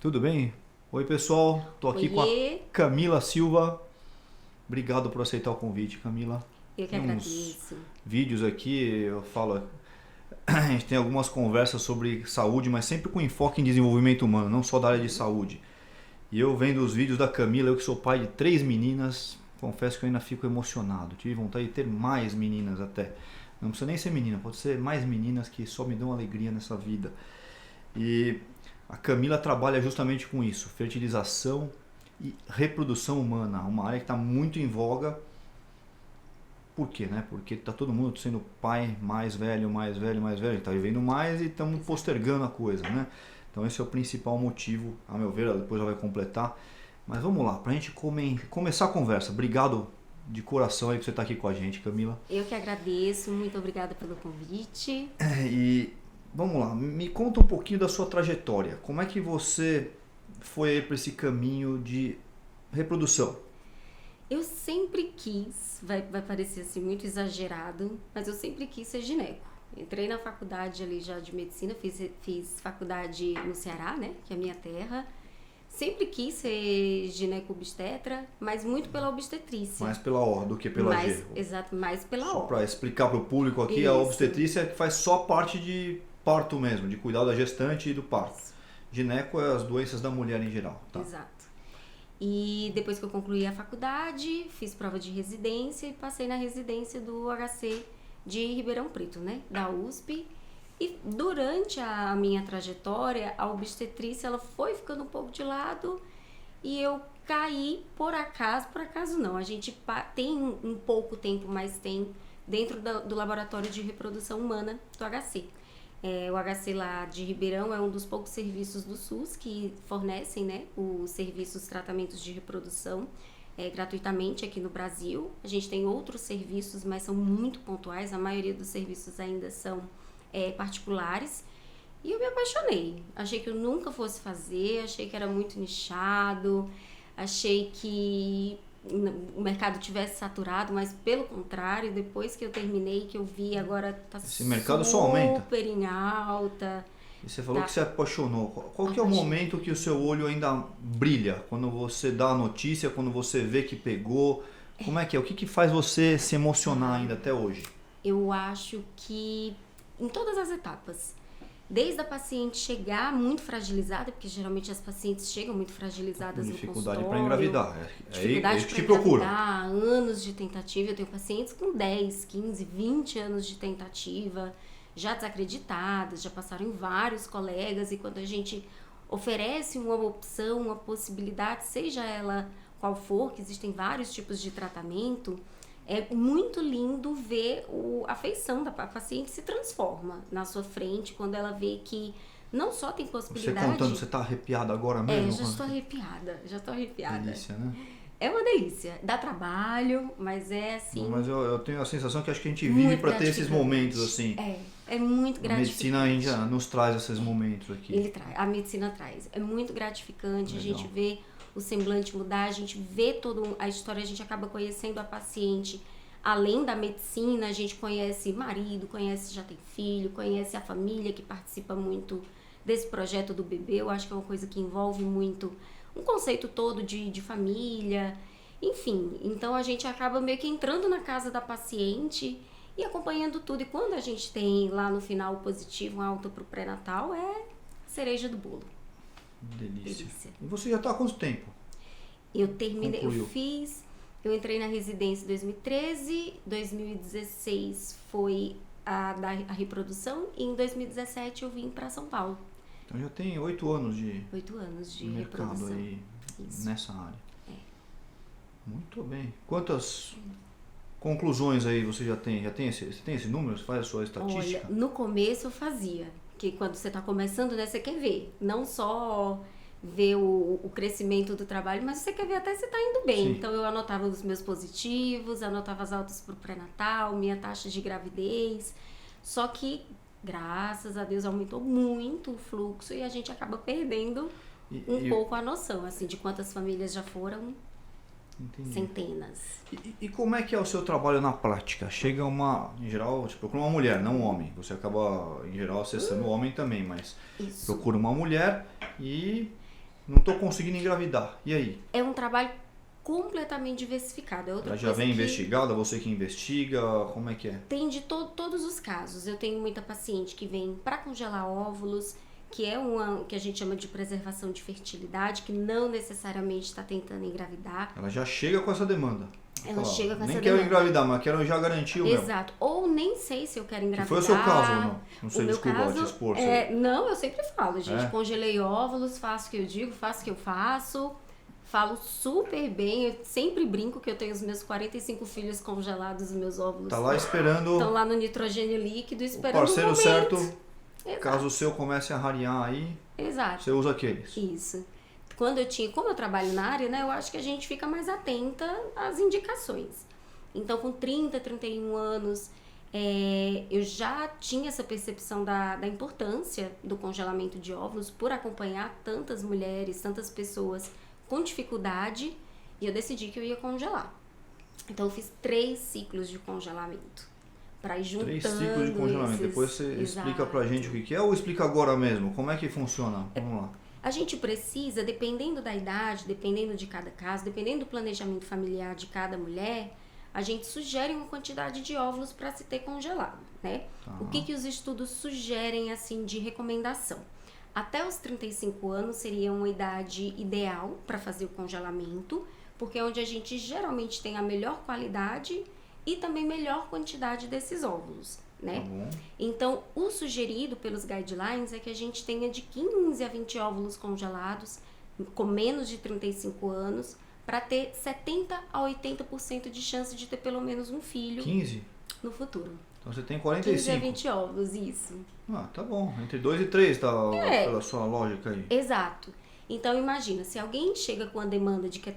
Tudo bem? Oi, pessoal. Tô aqui com a Oiê, Camila Silva. Obrigado por aceitar o convite, Camila. eu que Tem uns agradeço. vídeos aqui, eu falo, a gente tem algumas conversas sobre saúde, mas sempre com enfoque em desenvolvimento humano, não só da área de saúde. E eu vendo os vídeos da Camila, eu que sou pai de 3 meninas, confesso que eu ainda fico emocionado. Tive vontade de ter mais meninas até. Não precisa nem ser menina, pode ser mais meninas que só me dão alegria nessa vida. E a Camila trabalha justamente com isso, fertilização e reprodução humana, uma área que está muito em voga. Por quê, né? Porque está todo mundo sendo pai mais velho, mais velho, mais velho, está vivendo mais e estamos postergando a coisa, né? Então esse é o principal motivo, a meu ver, ela depois ela vai completar. Mas vamos lá, para a gente começar a conversa. Obrigado de coração aí por você estar aqui com a gente, Camila. Eu que agradeço, muito obrigada pelo convite. E vamos lá, me conta um pouquinho da sua trajetória. Como é que você foi para esse caminho de reprodução? Eu sempre quis, vai parecer assim muito exagerado, mas eu sempre quis ser gineco. Entrei na faculdade ali já de medicina, fiz faculdade no Ceará, né, que é a minha terra. Sempre quis ser gineco-obstetra, mas muito pela obstetrícia. Mais pela O do que pela G. Exato, mais pela Só O. para explicar para o público aqui, a Isso. obstetrícia é que faz só parte de parto mesmo, de cuidar da gestante e do parto. Gineco é as doenças da mulher em geral. Tá? Exato. E depois que eu concluí a faculdade, fiz prova de residência e passei na residência do HC de Ribeirão Preto, né, da USP. E durante a minha trajetória, a obstetrícia ela foi ficando um pouco de lado e eu caí por acaso não, a gente tem um pouco tempo, mas tem dentro do laboratório de reprodução humana do HC. O HC lá de Ribeirão é um dos poucos serviços do SUS que fornecem, né, os serviços, tratamentos de reprodução gratuitamente aqui no Brasil. A gente tem outros serviços, mas são muito pontuais, a maioria dos serviços ainda são particulares. E eu me apaixonei. Achei que eu nunca fosse fazer, achei que era muito nichado, achei que o mercado tivesse saturado, mas pelo contrário, depois que eu terminei, que eu vi, agora tá Esse mercado só aumenta. super em alta. E você falou Tá. que se apaixonou. Qual que é o momento que o seu olho ainda brilha? Quando você dá a notícia, quando você vê que pegou? Como é que é? O que faz você se emocionar ainda até hoje? Eu acho que em todas as etapas. Desde a paciente chegar muito fragilizada, porque geralmente as pacientes chegam muito fragilizadas no Dificuldade consultório. para engravidar. Dificuldade isso que te para procura. engravidar, anos de tentativa. Eu tenho pacientes com 10, 15, 20 anos de tentativa, já desacreditadas, já passaram em vários colegas, e quando a gente oferece uma opção, uma possibilidade, seja ela qual for, que existem vários tipos de tratamento, é muito lindo ver a afeição da paciente se transforma na sua frente quando ela vê que não só tem Você possibilidade... contando, você está arrepiada agora mesmo? já estou arrepiada, Delícia, né? É uma delícia, dá trabalho, mas é assim... Mas eu tenho a sensação que acho que a gente vive para ter esses momentos assim. É muito gratificante. A medicina a gente já nos traz esses momentos aqui. A medicina traz. É muito gratificante. Legal. A gente vê o semblante mudar, a gente vê toda a história, a gente acaba conhecendo a paciente. Além da medicina, a gente conhece marido, conhece já tem filho, conhece a família que participa muito desse projeto do bebê. Eu acho que é uma coisa que envolve muito um conceito todo de família. Enfim, então a gente acaba meio que entrando na casa da paciente e acompanhando tudo. E quando a gente tem lá no final o positivo, um alta pro pré-natal, é a cereja do bolo. Delícia. E você já está há quanto tempo? Eu terminei, Concluiu. eu entrei na residência em 2013, 2016 foi a reprodução e em 2017 eu vim para São Paulo. Então já tem 8 anos de 8 anos de mercado reprodução. aí Isso. nessa área. Muito bem. Quantas conclusões aí você já tem? Você tem esse número? Você faz a sua estatística? Olha, no começo eu fazia, que quando você está começando, né, você quer ver, não só ver o crescimento do trabalho, mas você quer ver até se está indo bem. Sim. Então eu anotava os meus positivos, anotava as altas para o pré-natal, minha taxa de gravidez, só que graças a Deus aumentou muito o fluxo e a gente acaba perdendo pouco a noção, assim, de quantas famílias já foram. Entendi. Centenas. E como é que é o seu trabalho na prática? Chega em geral, você procura uma mulher, não um homem. Você acaba, em geral, acessando o homem também, mas Isso. procura uma mulher e não tô conseguindo engravidar. E aí? É um trabalho completamente diversificado. É outra Ela já coisa vem que investigada, você que investiga, como é que é? tem de todos os casos. Eu tenho muita paciente que vem para congelar óvulos, que é uma que a gente chama de preservação de fertilidade, que não necessariamente está tentando engravidar. Ela já chega com essa demanda. Ela chega com essa Nem quero demanda. engravidar, mas quero já garantir o meu. Exato. Ou nem sei se eu quero engravidar. Que foi o seu caso ou não? Não sei, O meu desculpa caso, te expor. não, eu sempre falo, gente. É? Congelei óvulos, faço o que eu digo, faço o que eu faço. Falo super bem. Eu sempre brinco que eu tenho os meus 45 filhos congelados, os meus óvulos. Tá lá esperando Estão lá no nitrogênio líquido, o esperando parceiro o momento. certo. Exato. Caso o seu comece a rarear aí, Exato. você usa aqueles. Isso. Como eu trabalho na área, né, eu acho que a gente fica mais atenta às indicações. Então, com 30, 31 anos, eu já tinha essa percepção da importância do congelamento de óvulos por acompanhar tantas mulheres, tantas pessoas com dificuldade, e eu decidi que eu ia congelar. Então, eu fiz 3 ciclos de congelamento. Para ir juntando 3 ciclos de congelamento. esses... Depois você explica Exato. pra gente o que é ou explica agora mesmo? Como é que funciona? Vamos lá. A gente precisa, dependendo da idade, dependendo de cada caso, dependendo do planejamento familiar de cada mulher, a gente sugere uma quantidade de óvulos para se ter congelado, né? Tá. O que os estudos sugerem, assim, de recomendação? Até os 35 anos seria uma idade ideal para fazer o congelamento, porque é onde a gente geralmente tem a melhor qualidade e também melhor quantidade desses óvulos, né? Tá bom. Então, o sugerido pelos guidelines é que a gente tenha de 15 a 20 óvulos congelados com menos de 35 anos para ter 70 a 80% de chance de ter pelo menos um filho 15? no futuro. Então você tem 15 a 45. 20 óvulos, isso. Ah, tá bom. Entre 2 e 3 tá pela sua lógica aí. Exato. Então, imagina, se alguém chega com a demanda de que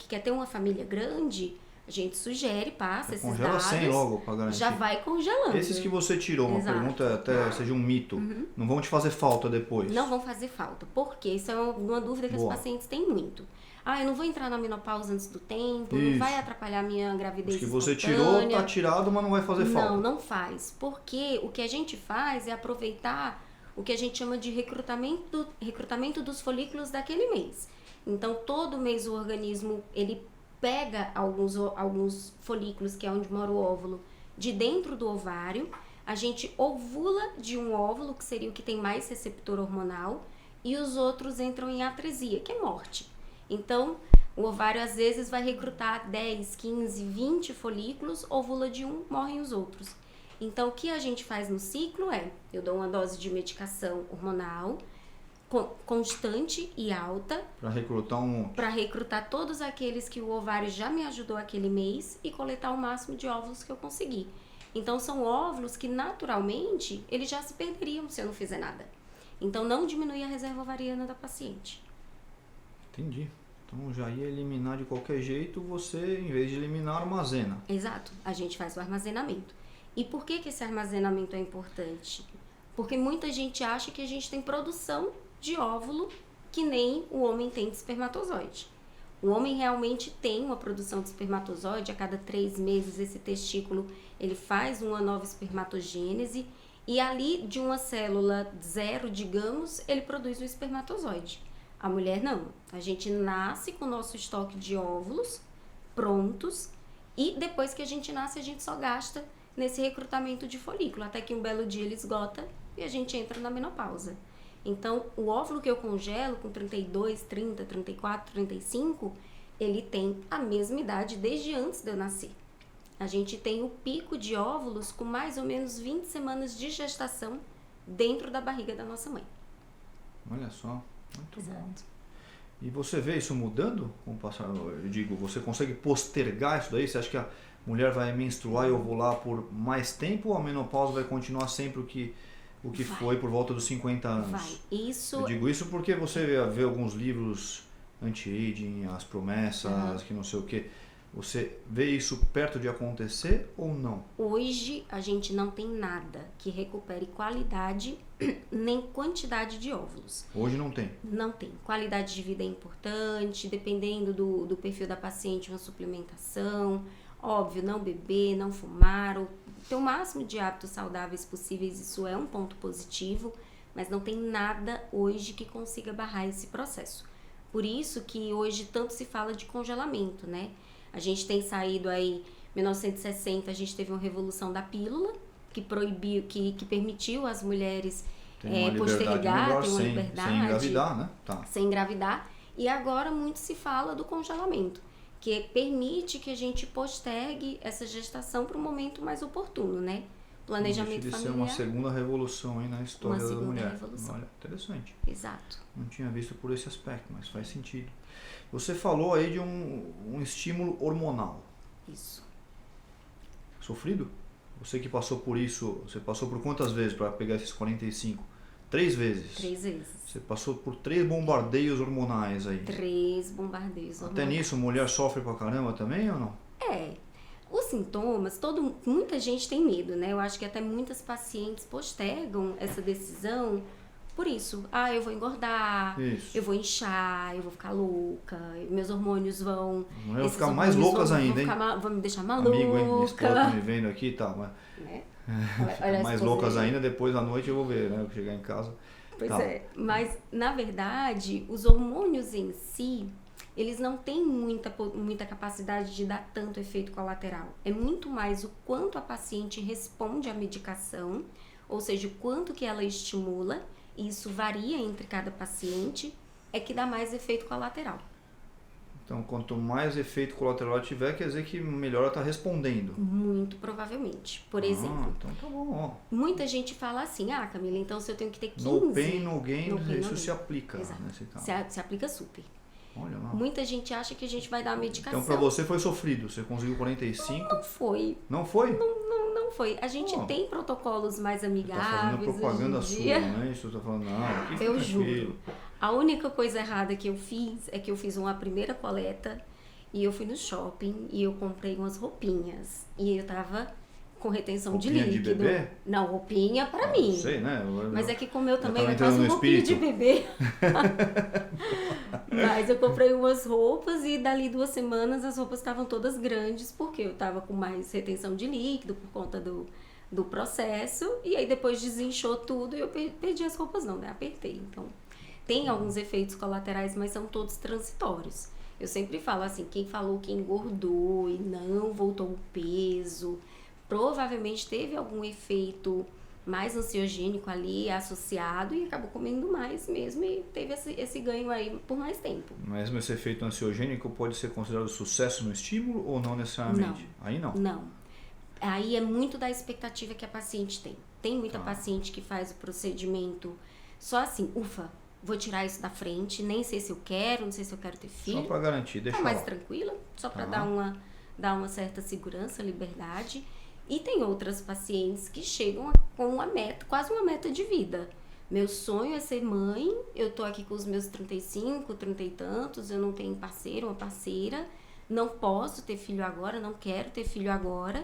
quer ter uma família grande, a gente sugere, passa esses Congela dados, 100 logo pra garantir. já vai congelando. Esses que você tirou, uma Exato. pergunta até seja um mito, não vão te fazer falta depois? Não vão fazer falta. Por quê? Isso é uma dúvida que Boa. os pacientes têm muito. Eu não vou entrar na menopausa antes do tempo, Isso. não vai atrapalhar a minha gravidez Os que você espontânea. tirou, tá tirado, mas não vai fazer falta. Não faz. Porque o que a gente faz é aproveitar o que a gente chama de recrutamento dos folículos daquele mês. Então, todo mês o organismo, ele pega alguns folículos, que é onde mora o óvulo, de dentro do ovário. A gente ovula de um óvulo, que seria o que tem mais receptor hormonal, e os outros entram em atresia, que é morte. Então, o ovário às vezes vai recrutar 10, 15, 20 folículos, ovula de um, morrem os outros. Então, o que a gente faz no ciclo é, eu dou uma dose de medicação hormonal, constante e alta, Para recrutar todos aqueles que o ovário já me ajudou aquele mês e coletar o máximo de óvulos que eu conseguir. Então, são óvulos que naturalmente eles já se perderiam se eu não fizer nada. Então, não diminui a reserva ovariana da paciente. Entendi. Então já ia eliminar de qualquer jeito, você, em vez de eliminar, armazena. Exato, a gente faz o armazenamento. E por que esse armazenamento é importante? Porque muita gente acha que a gente tem produção de óvulo que nem o homem tem de espermatozoide. O homem realmente tem uma produção de espermatozoide, a cada 3 meses esse testículo ele faz uma nova espermatogênese e ali de uma célula 0, digamos, ele produz o espermatozoide. A mulher não. A gente nasce com o nosso estoque de óvulos prontos e depois que a gente nasce a gente só gasta nesse recrutamento de folículo, até que um belo dia ele esgota e a gente entra na menopausa. Então, o óvulo que eu congelo com 32, 30, 34, 35, ele tem a mesma idade desde antes de eu nascer. A gente tem o pico de óvulos com mais ou menos 20 semanas de gestação dentro da barriga da nossa mãe. Olha só, muito Exato. bom. E você vê isso mudando com o passar? Eu digo, você consegue postergar isso daí? Você acha que a mulher vai menstruar e ovular por mais tempo ou a menopausa vai continuar sempre o que foi por volta dos 50 anos? Vai. Isso Eu digo isso porque você vê alguns livros anti-aging, as promessas, que não sei o que. Você vê isso perto de acontecer ou não? hoje a gente não tem nada que recupere qualidade nem quantidade de óvulos. Hoje não tem. Não tem. Qualidade de vida é importante, dependendo do perfil da paciente, uma suplementação. Óbvio, não beber, não fumar, ou ter o máximo de hábitos saudáveis possíveis, isso é um ponto positivo, mas não tem nada hoje que consiga barrar esse processo. Por isso que hoje tanto se fala de congelamento, né? A gente tem saído aí, em 1960, a gente teve uma revolução da pílula, que proibiu, que permitiu às mulheres postergar, ter uma liberdade. Sem engravidar, né? Tá. Sem engravidar. E agora muito se fala do congelamento, que permite que a gente postergue essa gestação para um momento mais oportuno, né? Planejamento familiar. Ser uma segunda revolução aí na história da mulher. Revolução. Olha, interessante. Exato. Não tinha visto por esse aspecto, mas faz sentido. Você falou aí de um estímulo hormonal. Isso. Sofrido? Você que passou por isso, você passou por quantas vezes para pegar esses 45? 3 vezes? 3 vezes. Você passou por 3 bombardeios hormonais aí. 3 bombardeios hormonais. Até nisso, mulher sofre pra caramba também ou não? Os sintomas, muita gente tem medo, né? Eu acho que até muitas pacientes postergam essa decisão por isso. Eu vou engordar, eu vou inchar, eu vou ficar louca, meus hormônios vão... Vão ficar mais loucas ainda, hein? Vão me deixar maluca. Amigo, hein? Minha esposa tá me vendo aqui e tal, mas... Né? Ficar mais loucas ainda, depois à noite eu vou ver, né? Eu vou chegar em casa. Pois é, mas na verdade, os hormônios em si, eles não têm muita capacidade de dar tanto efeito colateral. É muito mais o quanto a paciente responde à medicação, ou seja, o quanto que ela estimula, e isso varia entre cada paciente, é que dá mais efeito colateral. Então, quanto mais efeito colateral tiver, quer dizer que melhor ela está respondendo. Muito provavelmente. Por exemplo, então tá bom. Muita gente fala assim, Camila, então se eu tenho que ter 15... No pain, no gain, isso se aplica. Exato. Nesse caso. Se aplica super. Olha lá. Muita gente acha que a gente vai dar uma medicação. Então, para você foi sofrido. Você conseguiu 45? Não foi. Não foi? Não foi. A gente tem protocolos mais amigáveis. Tá fazendo propaganda sua, né? Isso tá falando, não. Eu juro. A única coisa errada que eu fiz é que eu fiz uma primeira coleta e eu fui no shopping e eu comprei umas roupinhas. E eu tava com retenção roupinha de líquido. De bebê? Não, roupinha pra mim. Não sei, né? Mas é que como eu também eu faço roupinha de bebê. Mas eu comprei umas roupas e dali 2 semanas as roupas estavam todas grandes porque eu tava com mais retenção de líquido por conta do processo. E aí depois desinchou tudo e eu perdi as roupas não, né? Apertei. Então tem alguns efeitos colaterais, mas são todos transitórios. Eu sempre falo assim, quem falou que engordou e não voltou o peso, provavelmente teve algum efeito mais ansiogênico ali associado e acabou comendo mais mesmo e teve esse ganho aí por mais tempo. Mas esse efeito ansiogênico pode ser considerado sucesso no estímulo ou não necessariamente? Não. Aí não? Não. Aí é muito da expectativa que a paciente tem. Tem muita paciente que faz o procedimento só assim, ufa, vou tirar isso da frente, nem sei se eu quero, não sei se eu quero ter filho. Só para garantir, deixa mais tranquila, só para dar uma certa segurança, liberdade. E tem outras pacientes que chegam com uma meta, quase uma meta de vida. Meu sonho é ser mãe, eu tô aqui com os meus 35, 30 e tantos, eu não tenho parceiro, uma parceira, não posso ter filho agora, não quero ter filho agora,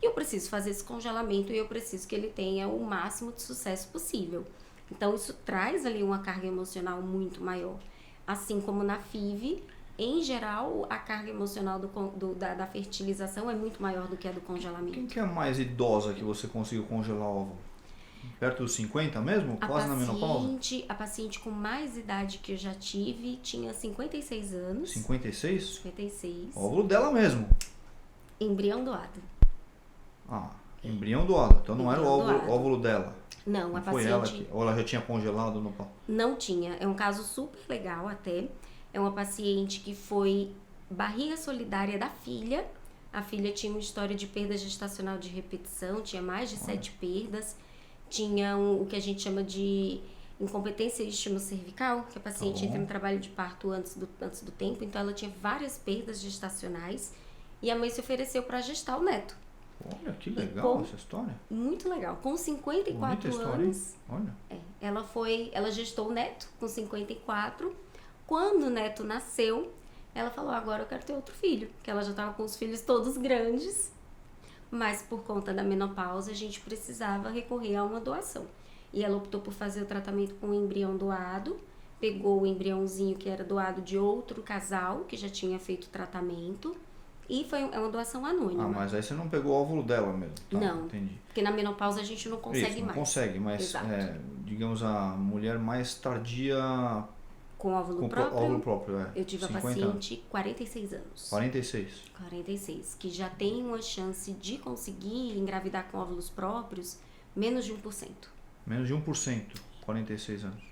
e eu preciso fazer esse congelamento e eu preciso que ele tenha o máximo de sucesso possível. Então, isso traz ali uma carga emocional muito maior. Assim como na FIV, em geral, a carga emocional da fertilização é muito maior do que a do congelamento. Quem que é a mais idosa que você conseguiu congelar o óvulo? Perto dos 50 mesmo? Quase na menopausa? A paciente com mais idade que eu já tive tinha 56 anos. 56? 56. O óvulo dela mesmo? Embrião doado. Embrião doado. Então não era o óvulo dela? Não, a paciente... Foi ela que... Ou ela já tinha congelado no pau? Não tinha. É um caso super legal até. É uma paciente que foi barriga solidária da filha. A filha tinha uma história de perda gestacional de repetição, tinha mais de 7 perdas. Tinha o que a gente chama de incompetência estino-cervical, que a paciente entra no trabalho de parto antes do tempo. Então, ela tinha várias perdas gestacionais. E a mãe se ofereceu para gestar o neto. Olha, que legal essa história. Muito legal. Com 54 anos, olha. Ela gestou o neto com 54. Quando o neto nasceu, ela falou, agora eu quero ter outro filho. Porque ela já estava com os filhos todos grandes. Mas por conta da menopausa, a gente precisava recorrer a uma doação. E ela optou por fazer o tratamento com o embrião doado. Pegou o embriãozinho que era doado de outro casal, que já tinha feito o tratamento. E foi uma doação anônima. Mas aí você não pegou o óvulo dela mesmo? Não, entendi. Porque na menopausa a gente não consegue mais. Não consegue, mas digamos a mulher mais tardia Com óvulo Com próprio, óvulo próprio, eu tive 50 a paciente 46 anos. 46. 46, que já tem uma chance de conseguir engravidar com óvulos próprios menos de 1%. Menos de 1%, 46 anos.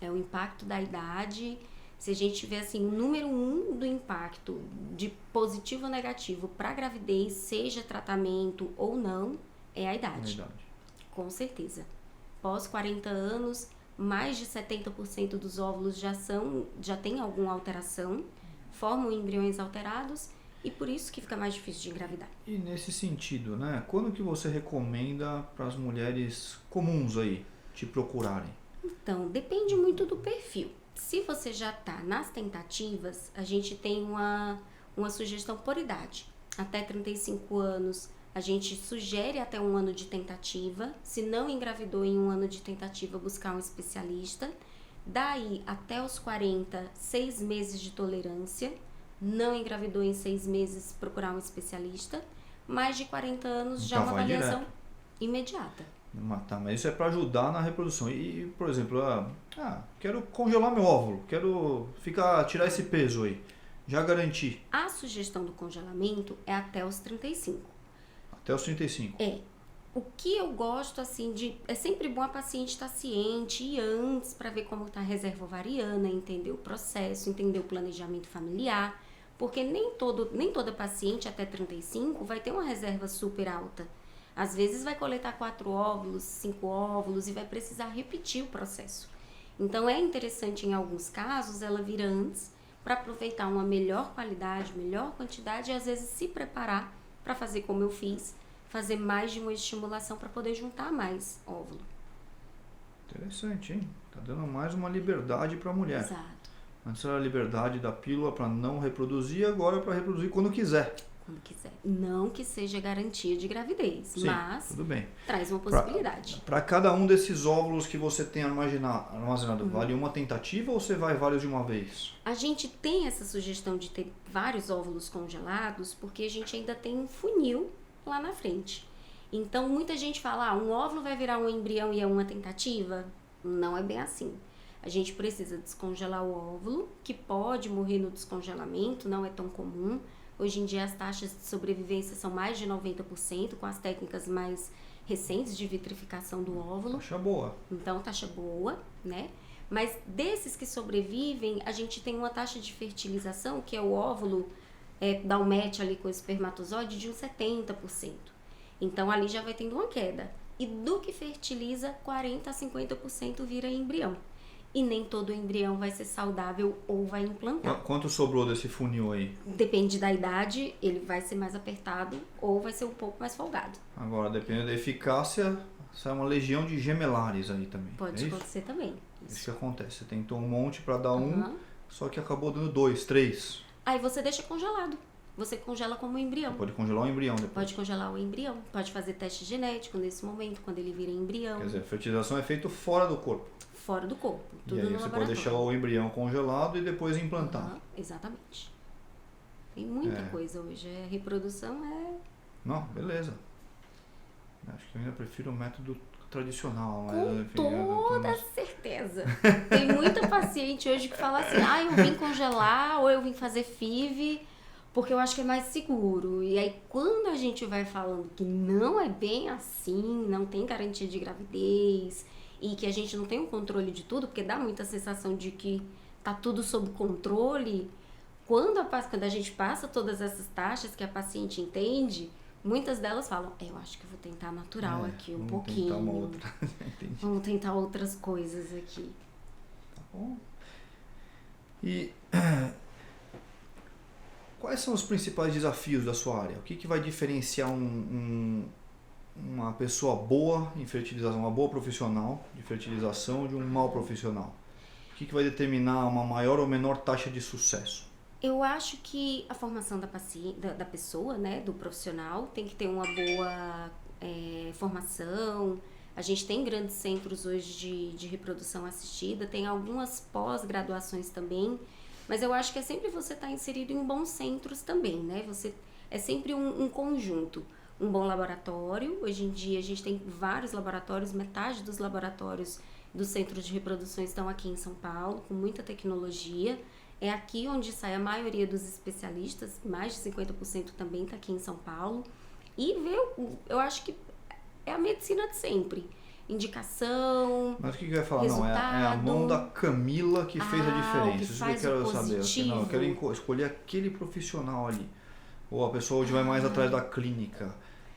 É o impacto da idade. Se a gente tiver assim, o número 1 do impacto de positivo ou negativo para a gravidez, seja tratamento ou não, é a idade. Com certeza. Pós 40 anos, mais de 70% dos óvulos já tem alguma alteração, formam embriões alterados e por isso que fica mais difícil de engravidar. E nesse sentido, né? Quando que você recomenda para as mulheres comuns aí te procurarem? Então, depende muito do perfil. Se você já está nas tentativas, a gente tem uma sugestão por idade. Até 35 anos, a gente sugere até 1 ano de tentativa. Se não engravidou em 1 ano de tentativa, buscar um especialista. Daí, até os 40, 6 meses de tolerância. Não engravidou em 6 meses, procurar um especialista. Mais de 40 anos, já uma avaliação imediata. Tá, mas isso é para ajudar na reprodução. E, por exemplo, quero congelar meu óvulo, quero tirar esse peso aí. Já garanti. A sugestão do congelamento é até os 35. Até os 35. O que eu gosto, assim, é sempre bom a paciente estar ciente e antes para ver como está a reserva ovariana, entender o processo, entender o planejamento familiar, porque nem toda paciente até 35 vai ter uma reserva super alta. Às vezes vai coletar 4 óvulos, 5 óvulos e vai precisar repetir o processo. Então é interessante em alguns casos ela vir antes para aproveitar uma melhor qualidade, melhor quantidade e às vezes se preparar para fazer como eu fiz, fazer mais de uma estimulação para poder juntar mais óvulo. Interessante, hein? Tá dando mais uma liberdade para a mulher. Exato. Antes era a liberdade da pílula para não reproduzir, agora é para reproduzir quando quiser. Quando quiser. Não que seja garantia de gravidez, sim, mas tudo bem. Traz uma possibilidade. Para cada um desses óvulos que você tem armazenado, vale uma tentativa ou você vai vários de uma vez? A gente tem essa sugestão de ter vários óvulos congelados porque a gente ainda tem um funil lá na frente. Então, muita gente fala, um óvulo vai virar um embrião e é uma tentativa? Não é bem assim. A gente precisa descongelar o óvulo, que pode morrer no descongelamento, não é tão comum. Hoje em dia as taxas de sobrevivência são mais de 90% com as técnicas mais recentes de vitrificação do óvulo. Taxa boa. Então, taxa boa, né? Mas desses que sobrevivem, a gente tem uma taxa de fertilização, que é o óvulo, dá um match ali com o espermatozoide, de uns 70%. Então, ali já vai tendo uma queda. E do que fertiliza, 40% a 50% vira embrião. E nem todo embrião vai ser saudável ou vai implantar. Quanto sobrou desse funil aí? Depende da idade, ele vai ser mais apertado ou vai ser um pouco mais folgado. Agora, dependendo da eficácia, sai uma legião de gemelares aí também. Pode acontecer também. Isso que acontece. Você tentou um monte para dar um, só que acabou dando 2, 3. Aí você deixa congelado. Você congela como um embrião. Você pode congelar o embrião depois. Pode congelar o embrião. Pode fazer teste genético nesse momento, quando ele vira embrião. Quer dizer, a fertilização é feita fora do corpo. Fora do corpo. Tudo e aí no você laboratório. pode deixar o embrião congelado e depois implantar. Exatamente. Tem muita coisa hoje. A reprodução Não, beleza. Acho que eu ainda prefiro o método tradicional. Com toda certeza. Tem muita paciente hoje que fala assim, eu vim congelar ou eu vim fazer FIV porque eu acho que é mais seguro. E aí quando a gente vai falando que não é bem assim, não tem garantia de gravidez e que a gente não tem um controle de tudo, porque dá muita sensação de que tá tudo sob controle, quando a gente passa todas essas taxas que a paciente entende, muitas delas falam, eu acho que vou tentar natural aqui um pouquinho. Tentar uma outra. Vamos tentar outras coisas aqui. Tá bom. E quais são os principais desafios da sua área? O que vai diferenciar uma pessoa boa em fertilização, uma boa profissional de fertilização de um mau profissional? O que vai determinar uma maior ou menor taxa de sucesso? Eu acho que a formação da pessoa, né, do profissional, tem que ter uma boa formação. A gente tem grandes centros hoje de reprodução assistida, tem algumas pós-graduações também, mas eu acho que é sempre você estar inserido em bons centros também, né? É sempre um conjunto. Um bom laboratório, hoje em dia a gente tem vários laboratórios, metade dos laboratórios dos centros de reprodução estão aqui em São Paulo, com muita tecnologia. É aqui onde sai a maioria dos especialistas, mais de 50% também está aqui em São Paulo. E eu acho que é a medicina de sempre. Indicação. Mas o que eu ia falar? Não, é a resultado. mão da Camila que fez a que diferença. Isso que eu faz quero o saber. positivo. Eu quero escolher aquele profissional ali. Ou a pessoa hoje vai mais atrás da clínica,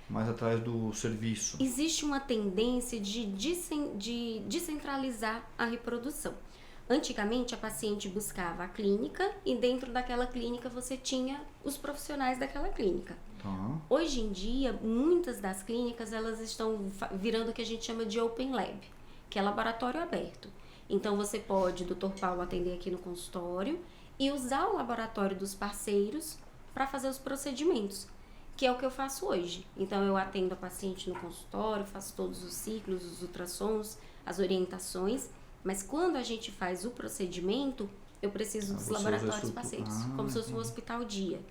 mais atrás do serviço. Existe uma tendência de descentralizar a reprodução. Antigamente, a paciente buscava a clínica e dentro daquela clínica você tinha os profissionais daquela clínica. Tá. Hoje em dia, muitas das clínicas elas estão virando o que a gente chama de open lab, que é laboratório aberto. Então, você pode, Dr. Paulo, atender aqui no consultório e usar o laboratório dos parceiros para fazer os procedimentos, que é o que eu faço hoje. Então, eu atendo a paciente no consultório, faço todos os ciclos, os ultrassons, as orientações, mas quando a gente faz o procedimento, eu preciso dos laboratórios parceiros, como se fosse um hospital dia.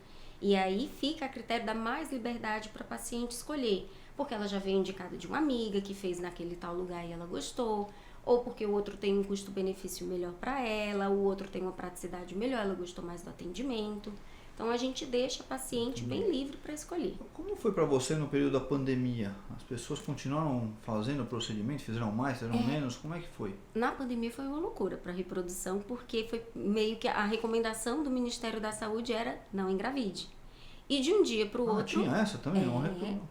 E aí fica a critério da mais liberdade para a paciente escolher, porque ela já veio indicada de uma amiga que fez naquele tal lugar e ela gostou, ou porque o outro tem um custo-benefício melhor para ela, o outro tem uma praticidade melhor, ela gostou mais do atendimento. Então a gente deixa a paciente bem livre para escolher. Como foi para você no período da pandemia? As pessoas continuaram fazendo o procedimento? Fizeram mais, fizeram menos? Como é que foi? Na pandemia foi uma loucura para a reprodução, porque foi meio que a recomendação do Ministério da Saúde era não engravide. E de um dia para o outro... Tinha essa também?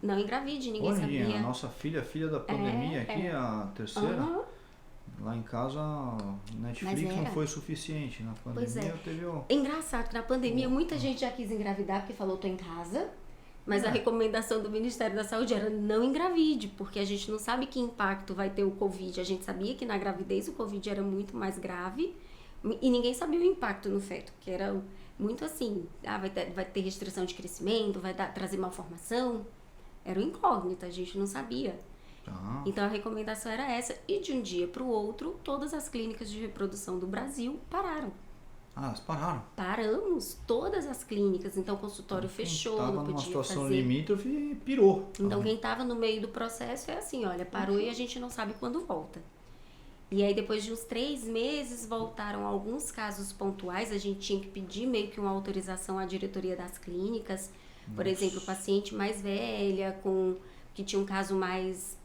Não engravide, ninguém sabia. A nossa filha da pandemia aqui, a terceira, lá em casa, Netflix não foi suficiente. Na pandemia teve o... É engraçado que na pandemia muita gente já quis engravidar porque falou, tô em casa, mas a recomendação do Ministério da Saúde era não engravide, porque a gente não sabe que impacto vai ter o Covid. A gente sabia que na gravidez o Covid era muito mais grave e ninguém sabia o impacto no feto, que era muito assim, vai ter restrição de crescimento, trazer malformação. Era uma incógnita, a gente não sabia. Então a recomendação era essa. E de um dia para o outro, todas as clínicas de reprodução do Brasil pararam. Elas pararam? Paramos, todas as clínicas. Então o consultório fechou, não podia fazer. Estava numa situação limítrofe, pirou. Então quem estava no meio do processo é assim, olha, parou e a gente não sabe quando volta. E aí depois de uns 3 meses voltaram alguns casos pontuais. A gente tinha que pedir meio que uma autorização à diretoria das clínicas. Por exemplo, paciente mais velha, que tinha um caso mais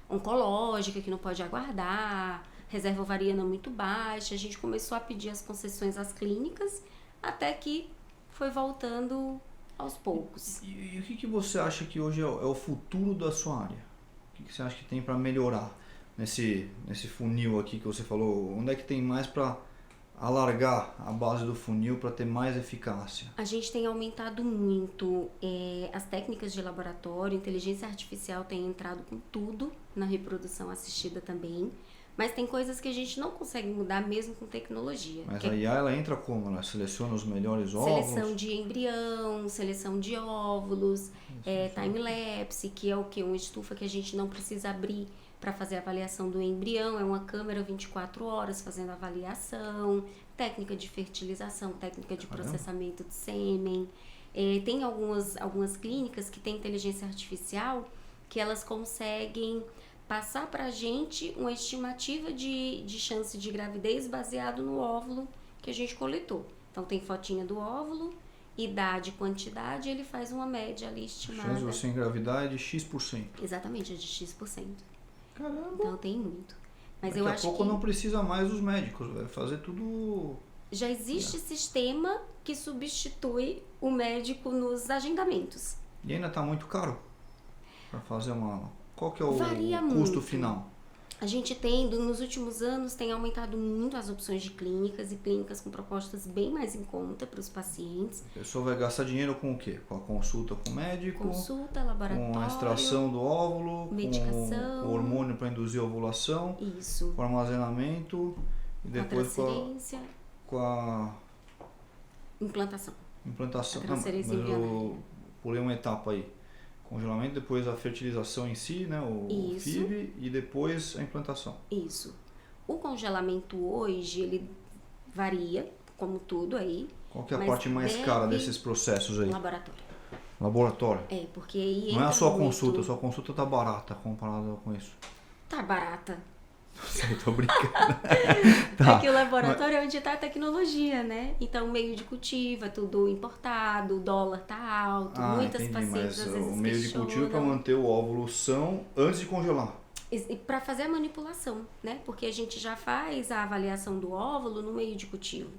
oncológica, que não pode aguardar, reserva ovariana muito baixa. A gente começou a pedir as concessões às clínicas, até que foi voltando aos poucos. E o que você acha que hoje é o futuro da sua área? O que você acha que tem para melhorar nesse funil aqui que você falou? Onde é que tem mais para alargar a base do funil para ter mais eficácia? A gente tem aumentado muito as técnicas de laboratório, inteligência artificial tem entrado com tudo na reprodução assistida também, mas tem coisas que a gente não consegue mudar mesmo com tecnologia. Mas a IA, ela entra como? Ela seleciona os melhores óvulos? Seleção de embrião, seleção de óvulos, time-lapse, que é o que? Uma estufa que a gente não precisa abrir para fazer a avaliação do embrião, é uma câmera 24 horas fazendo a avaliação, técnica de fertilização, técnica de processamento de sêmen. Tem algumas clínicas que têm inteligência artificial que elas conseguem passar para a gente uma estimativa de chance de gravidez baseado no óvulo que a gente coletou. Então tem fotinha do óvulo, idade, quantidade, ele faz uma média ali estimada. A chance de você engravidar é de X%. Exatamente, é de X%. Caramba. Então tem muito. Mas Daqui eu a acho pouco que não precisa mais os médicos, vai fazer tudo. já existe sistema que substitui o médico nos agendamentos. E ainda está muito caro para fazer Qual que é o Varia custo muito. final? A gente nos últimos anos, tem aumentado muito as opções de clínicas e clínicas com propostas bem mais em conta para os pacientes. A pessoa vai gastar dinheiro com o quê? Com a consulta com o médico? Consulta, laboratório, com a extração do óvulo, medicação, com o hormônio para induzir a ovulação, isso, com armazenamento e depois com a transferência, com a implantação. Implantação. A transferência Não, mas embrionária. eu pulei uma etapa aí. Congelamento, depois a fertilização em si, né, o FIV, e depois a implantação. Isso. O congelamento hoje, ele varia, como tudo aí. Qual que é a parte mais cara desses processos aí? Laboratório. Laboratório? Porque aí não é a sua muito... consulta tá barata comparada com isso. Tá barata. Eu tô brincando. Tá. É que o laboratório é onde está a tecnologia, né? Então, o meio de cultivo é tudo importado, o dólar tá alto, muitas Entendi, pacientes mas às vezes o meio de questionam. cultivo é para manter o óvulo são antes de congelar. E para fazer a manipulação, né? Porque a gente já faz a avaliação do óvulo no meio de cultivo,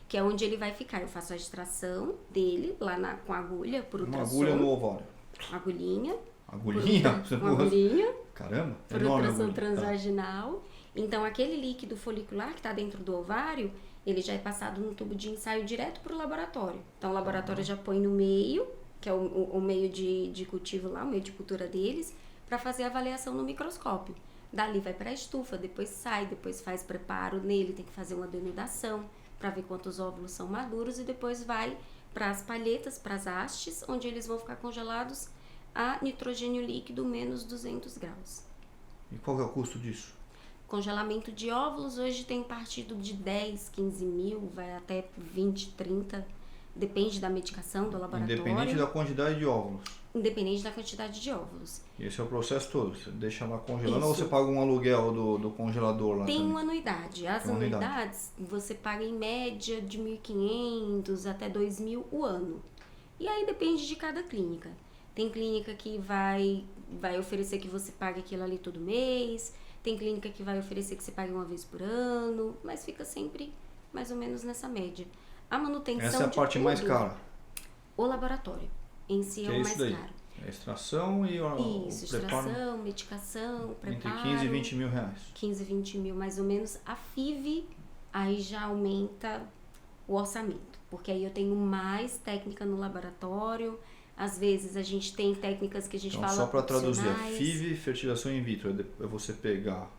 que é onde ele vai ficar. Eu faço a extração dele lá com a agulha, por Uma ultrassom. agulha no ovário. Agulhinha. Agulhinha? Uma agulhinha. Caramba, Por enorme ultrassom agulha. transvaginal. Então, aquele líquido folicular que está dentro do ovário, ele já é passado no tubo de ensaio direto para o laboratório. Então, o laboratório já põe no meio, que é o meio de cultivo lá, o meio de cultura deles, para fazer a avaliação no microscópio. Dali vai para a estufa, depois sai, depois faz preparo nele, tem que fazer uma denudação para ver quantos óvulos são maduros e depois vai para as palhetas, para as hastes, onde eles vão ficar congelados a nitrogênio líquido menos 200 graus. E qual que é o custo disso? Congelamento de óvulos hoje tem partido de 10, 15 mil, vai até 20, 30, depende da medicação do laboratório. Independente da quantidade de óvulos. Independente da quantidade de óvulos. Esse é o processo todo. Você deixa lá congelando Isso. ou você paga um aluguel do congelador lá Tem também? uma anuidade. As Tem uma anuidade. anuidades você paga em média de 1.500 até 2.000 o ano. E aí depende de cada clínica. Tem clínica que vai oferecer que você pague aquilo ali todo mês. Tem clínica que vai oferecer que você pague uma vez por ano. Mas fica sempre mais ou menos nessa média. A manutenção Essa é a de parte tudo, mais cara. O laboratório em si Que é o é mais isso daí. caro. É a extração e Isso, o preparo extração, medicação, preparo. entre 15 e 20 mil reais. 15, 20 mil mais ou menos. A FIV aí já aumenta o orçamento, porque aí eu tenho mais técnica no laboratório. Às vezes a gente tem técnicas que a gente Então, fala só para traduzir, a opcionais. FIV, fertilização in vitro, é você pegar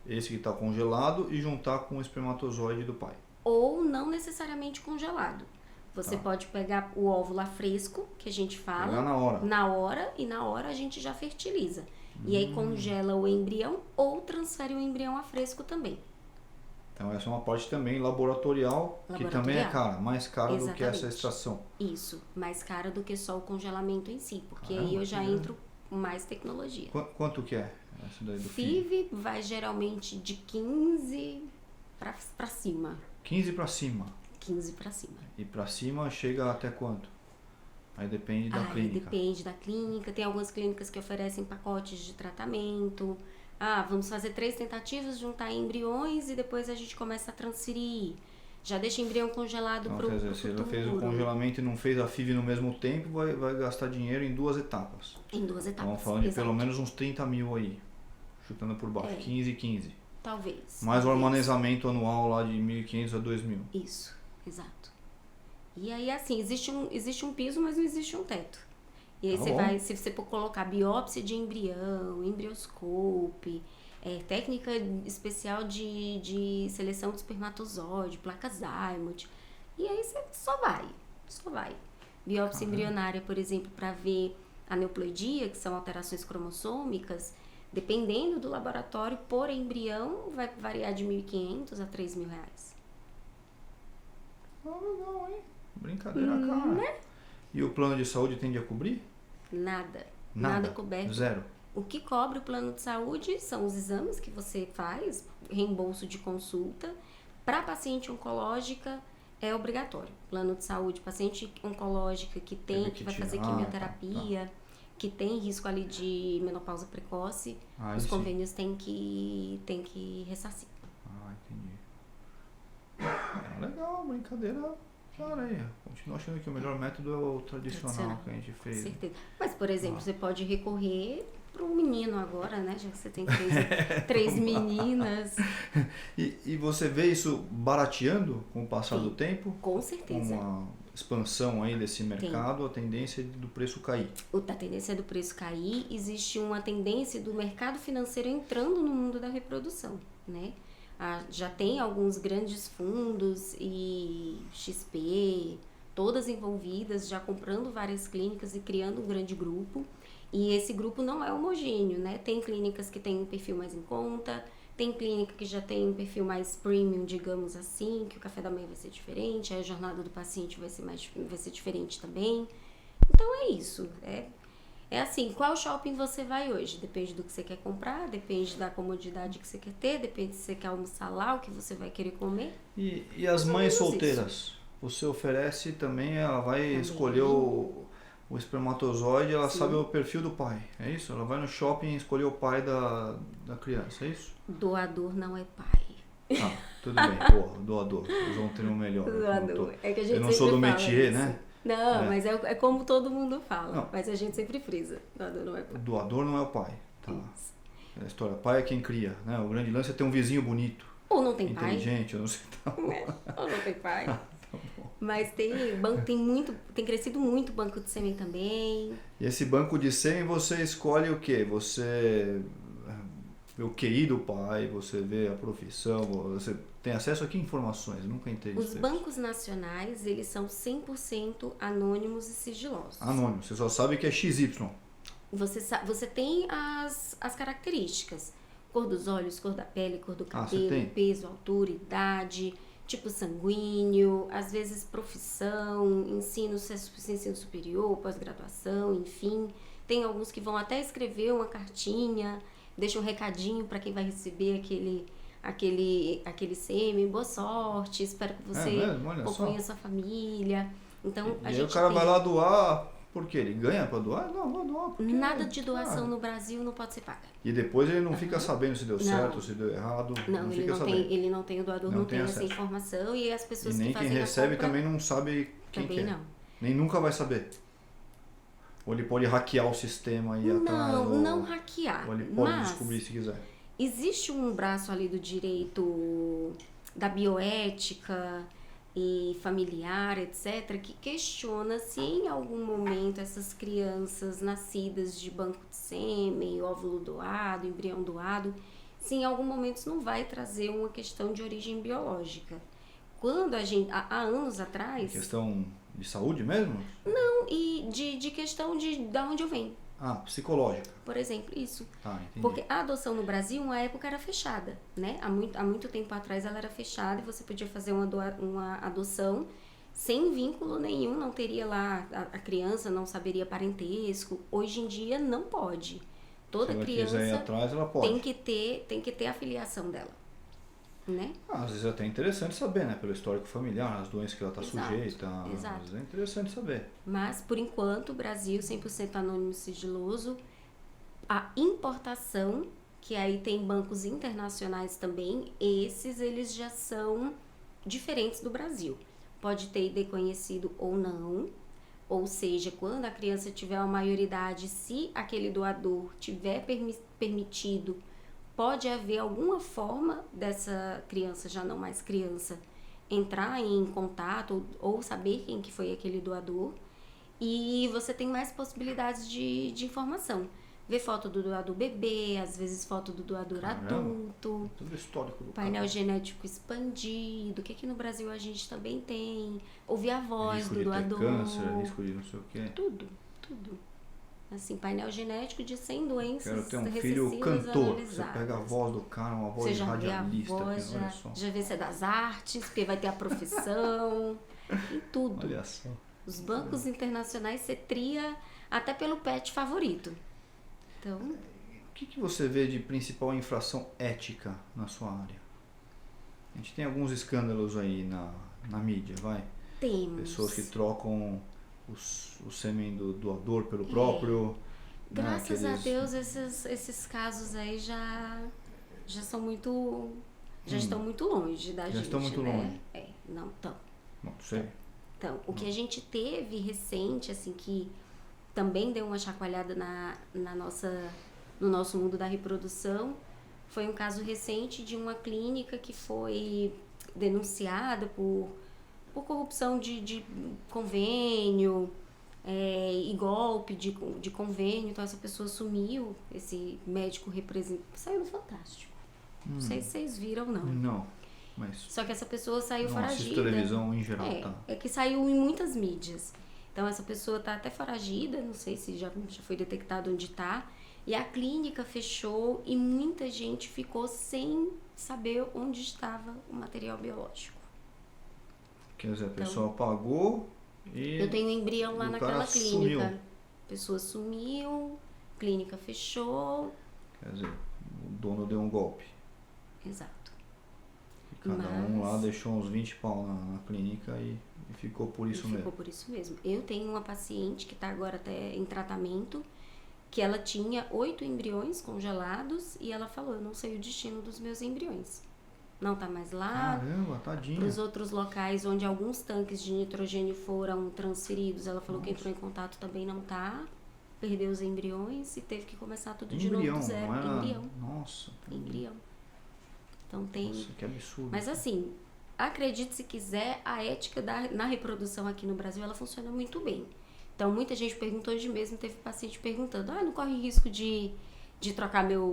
esse que está congelado e juntar com o espermatozoide do pai. Ou não necessariamente congelado. Você Tá. pode pegar o óvulo a fresco, que a gente fala. Pegar na hora. E na hora a gente já fertiliza. E aí congela o embrião ou transfere o embrião a fresco também. Então essa é uma parte também laboratorial, que também é cara, mais cara do que essa Exatamente. extração. Isso, mais cara do que só o congelamento em si, porque Caramba, aí eu já que entro com mais tecnologia. Quanto que é essa daí do FIV? FIV vai geralmente de 15 pra cima. 15 para cima. 15 pra cima. E para cima chega até quanto? Aí depende da clínica. Depende da clínica. Tem algumas clínicas que oferecem pacotes de tratamento. Vamos fazer 3 tentativas, juntar embriões e depois a gente começa a transferir. Já deixa o embrião congelado Então, pro quer dizer, se futuro. ele fez o congelamento e não fez a FIV no mesmo tempo, vai gastar dinheiro em 2 etapas. Em 2 etapas. Então falando de exato. pelo menos uns 30 mil aí, chutando por baixo, 15 e 15. Talvez. Mais o talvez. armazenamento anual lá de 1.500 a 2.000. Isso, exato. E aí, assim, existe um piso, mas não existe um teto. E aí Tá você bom. vai, se você for colocar biópsia de embrião, embrioscope, técnica especial de seleção de espermatozoide, placas Zymote, e aí você só vai. Biópsia embrionária, por exemplo, para ver aneuploidia, que são alterações cromossômicas, dependendo do laboratório, por embrião, vai variar de 1.500 a 3.000 reais. Legal, hein? Brincadeira, cara. E o plano de saúde tende a cobrir? Nada coberto. Zero. O que cobre o plano de saúde são os exames que você faz, reembolso de consulta. Para paciente oncológica é obrigatório. Plano de saúde, paciente oncológica que vai fazer quimioterapia, que tem risco ali de menopausa precoce, os convênios têm que ressarcir. Entendi. Legal, brincadeira. Cara, aí, continuo achando que o melhor método é o tradicional que a gente fez. Com certeza. Mas, por exemplo, você pode recorrer para um menino agora, né? Já que você tem três meninas. E você vê isso barateando com o passar do tempo? Com certeza. Com uma expansão aí desse mercado, a tendência do preço cair. A tendência do preço cair, existe uma tendência do mercado financeiro entrando no mundo da reprodução, né? Já tem alguns grandes fundos e XP, todas envolvidas, já comprando várias clínicas e criando um grande grupo. E esse grupo não é homogêneo, né? Tem clínicas que têm um perfil mais em conta, tem clínica que já tem um perfil mais premium, digamos assim, que o café da manhã vai ser diferente, a jornada do paciente vai ser diferente também. Então é isso. É assim, qual shopping você vai hoje? Depende do que você quer comprar, depende da comodidade que você quer ter, depende se você quer almoçar lá, o que você vai querer comer. E as Mais ou mães menos solteiras? Você oferece também, ela vai Também. escolher o espermatozoide, ela Sim. sabe o perfil do pai, é isso? Ela vai no shopping escolher o pai da criança, é isso? Doador não é pai. Ah, tudo bem, porra, doador, eles vão ter um melhor. Doador. É que a gente Eu não sempre sou do fala métier, isso. né? Não, É. mas é como todo mundo fala. Não. Mas a gente sempre frisa. Doador não é O pai. doador não é o pai, tá? Isso. É a história, pai é quem cria, né? O grande lance é ter um vizinho bonito, Ou não tem pai. inteligente, eu não sei. Tá. Né? Ou não tem pai. Mas tem crescido muito banco de sêmen também. E esse banco de sêmen você escolhe o quê? Você vê o QI do pai, você vê a profissão, você tem acesso a que informações? Eu nunca entendi Os isso. bancos nacionais, eles são 100% anônimos e sigilosos. Anônimo, você só sabe que é XY. Você tem as características. Cor dos olhos, cor da pele, cor do Ah, você tem? cabelo, peso, altura, idade, tipo sanguíneo, às vezes profissão, ensino superior, pós-graduação, enfim. Tem alguns que vão até escrever uma cartinha, deixam um recadinho para quem vai receber aquele sêmen. Boa sorte, espero que você mesmo? Olha acompanhe só. a sua família. Então, E a aí gente o cara tem... vai lá doar, por quê? Ele ganha pra doar? Não, vou doar porque... Nada de doação Ah. no Brasil não pode ser paga. E depois ele não fica sabendo se deu Não. certo, se deu errado, Não, fica sabendo. ele não tem, o doador Não não tem tem essa acesso. informação e as E pessoas nem que quem fazem recebe a compra também não sabe quem também que é. não. Nem nunca vai saber. Ou ele pode hackear o sistema e ir atrás. Não, ou... não hackear. Ou ele pode Mas descobrir se quiser. existe um braço ali do direito da bioética e familiar, etc., que questiona se em algum momento essas crianças nascidas de banco de sêmen, óvulo doado, embrião doado, se em algum momento isso não vai trazer uma questão de origem biológica. Quando a gente, há anos atrás, Questão de saúde mesmo? e de questão de onde eu venho, Ah, psicológica. por exemplo, isso. Tá, entendi. Porque a adoção no Brasil, uma época, era fechada, né? Há muito tempo atrás ela era fechada e você podia fazer uma adoção sem vínculo nenhum, não teria lá, a criança não saberia parentesco. Hoje em dia não pode. Toda se ela criança quiser ir atrás, ela pode. tem que ter a filiação dela, né? Ah, às vezes é até interessante saber, né? Pelo histórico familiar, as doenças que ela está Exato, sujeita. exato. Às vezes é interessante saber. Mas, por enquanto, o Brasil 100% anônimo e sigiloso. A importação, que aí tem bancos internacionais também, eles já são diferentes do Brasil. Pode ter ID conhecido ou não, ou seja, quando a criança tiver uma maioridade, se aquele doador tiver permitido, pode haver alguma forma dessa criança, já não mais criança, entrar em contato ou saber quem que foi aquele doador. E você tem mais possibilidades de informação. Ver foto do doador bebê, às vezes foto do doador Caramba. adulto, Tudo histórico do painel cara. genético expandido, o que aqui no Brasil a gente também tem, ouvir a voz Risco do de ter doador. câncer, risco de não sei o quê. Tudo. Assim, painel genético de 100 doenças Quero ter um recessivas filho cantor. Você analisadas. pega a voz do cara, uma voz Você de já vê a radialista. voz, olha só. já vê se é das artes, porque vai ter a profissão, em tudo. Olha só. Os bancos internacionais você tria até pelo pet favorito. Então, O que você vê de principal infração ética na sua área? A gente tem alguns escândalos aí na mídia, vai? temos. Pessoas que trocam o sêmen do doador pelo próprio. né, Graças a aqueles- Deus, esses casos aí já são muito. Já estão muito longe da Já gente. estão muito né? longe. Não estão. Não sei. Então, o que a gente teve recente, assim, que também deu uma chacoalhada no nosso mundo da reprodução, foi um caso recente de uma clínica que foi denunciada por corrupção de convênio e golpe de convênio. Então, essa pessoa sumiu, esse médico saiu no Fantástico. Não sei se vocês viram, não. Não, mas Só que essa pessoa saiu não assisto foragida. televisão em geral, tá? É que saiu em muitas mídias. Então essa pessoa tá até foragida, não sei se já foi detectado onde tá. E a clínica fechou e muita gente ficou sem saber onde estava o material biológico. Quer dizer, a pessoa pagou e Eu tenho um embrião lá o naquela cara clínica. sumiu. A pessoa sumiu, clínica fechou. Quer dizer, o dono deu um golpe. Exato. E cada um lá deixou uns 20 pau na clínica e ficou por isso mesmo. Ficou por isso mesmo. Eu tenho uma paciente que está agora até em tratamento, que ela tinha 8 embriões congelados e ela falou, eu não sei o destino dos meus embriões. Não tá mais lá. Caramba, tadinha. Para os outros locais onde alguns tanques de nitrogênio foram transferidos, ela falou que entrou em contato também não tá. Perdeu os embriões e teve que começar tudo de novo do zero. Não era... Embrião. Nossa. Embrião. Então tem... Nossa, que absurdo. Mas assim, acredite se quiser, a ética na reprodução aqui no Brasil, ela funciona muito bem. Então muita gente perguntou, hoje mesmo teve paciente perguntando, não corre risco de trocar meu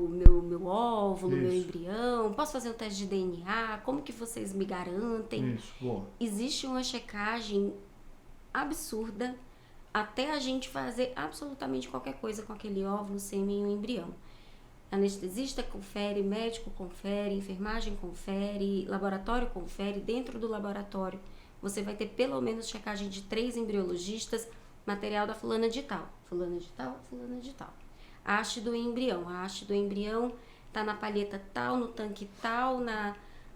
óvulo, meu embrião, posso fazer um teste de DNA, como que vocês me garantem? Isso, boa. Existe uma checagem absurda até a gente fazer absolutamente qualquer coisa com aquele óvulo, sêmen ou embrião. Anestesista confere, médico confere, enfermagem confere, laboratório confere. Dentro do laboratório você vai ter pelo menos checagem de 3 embriologistas, material da fulana de tal, fulana de tal, fulana de tal. A haste do embrião. A haste do embrião está na palheta tal, no tanque tal,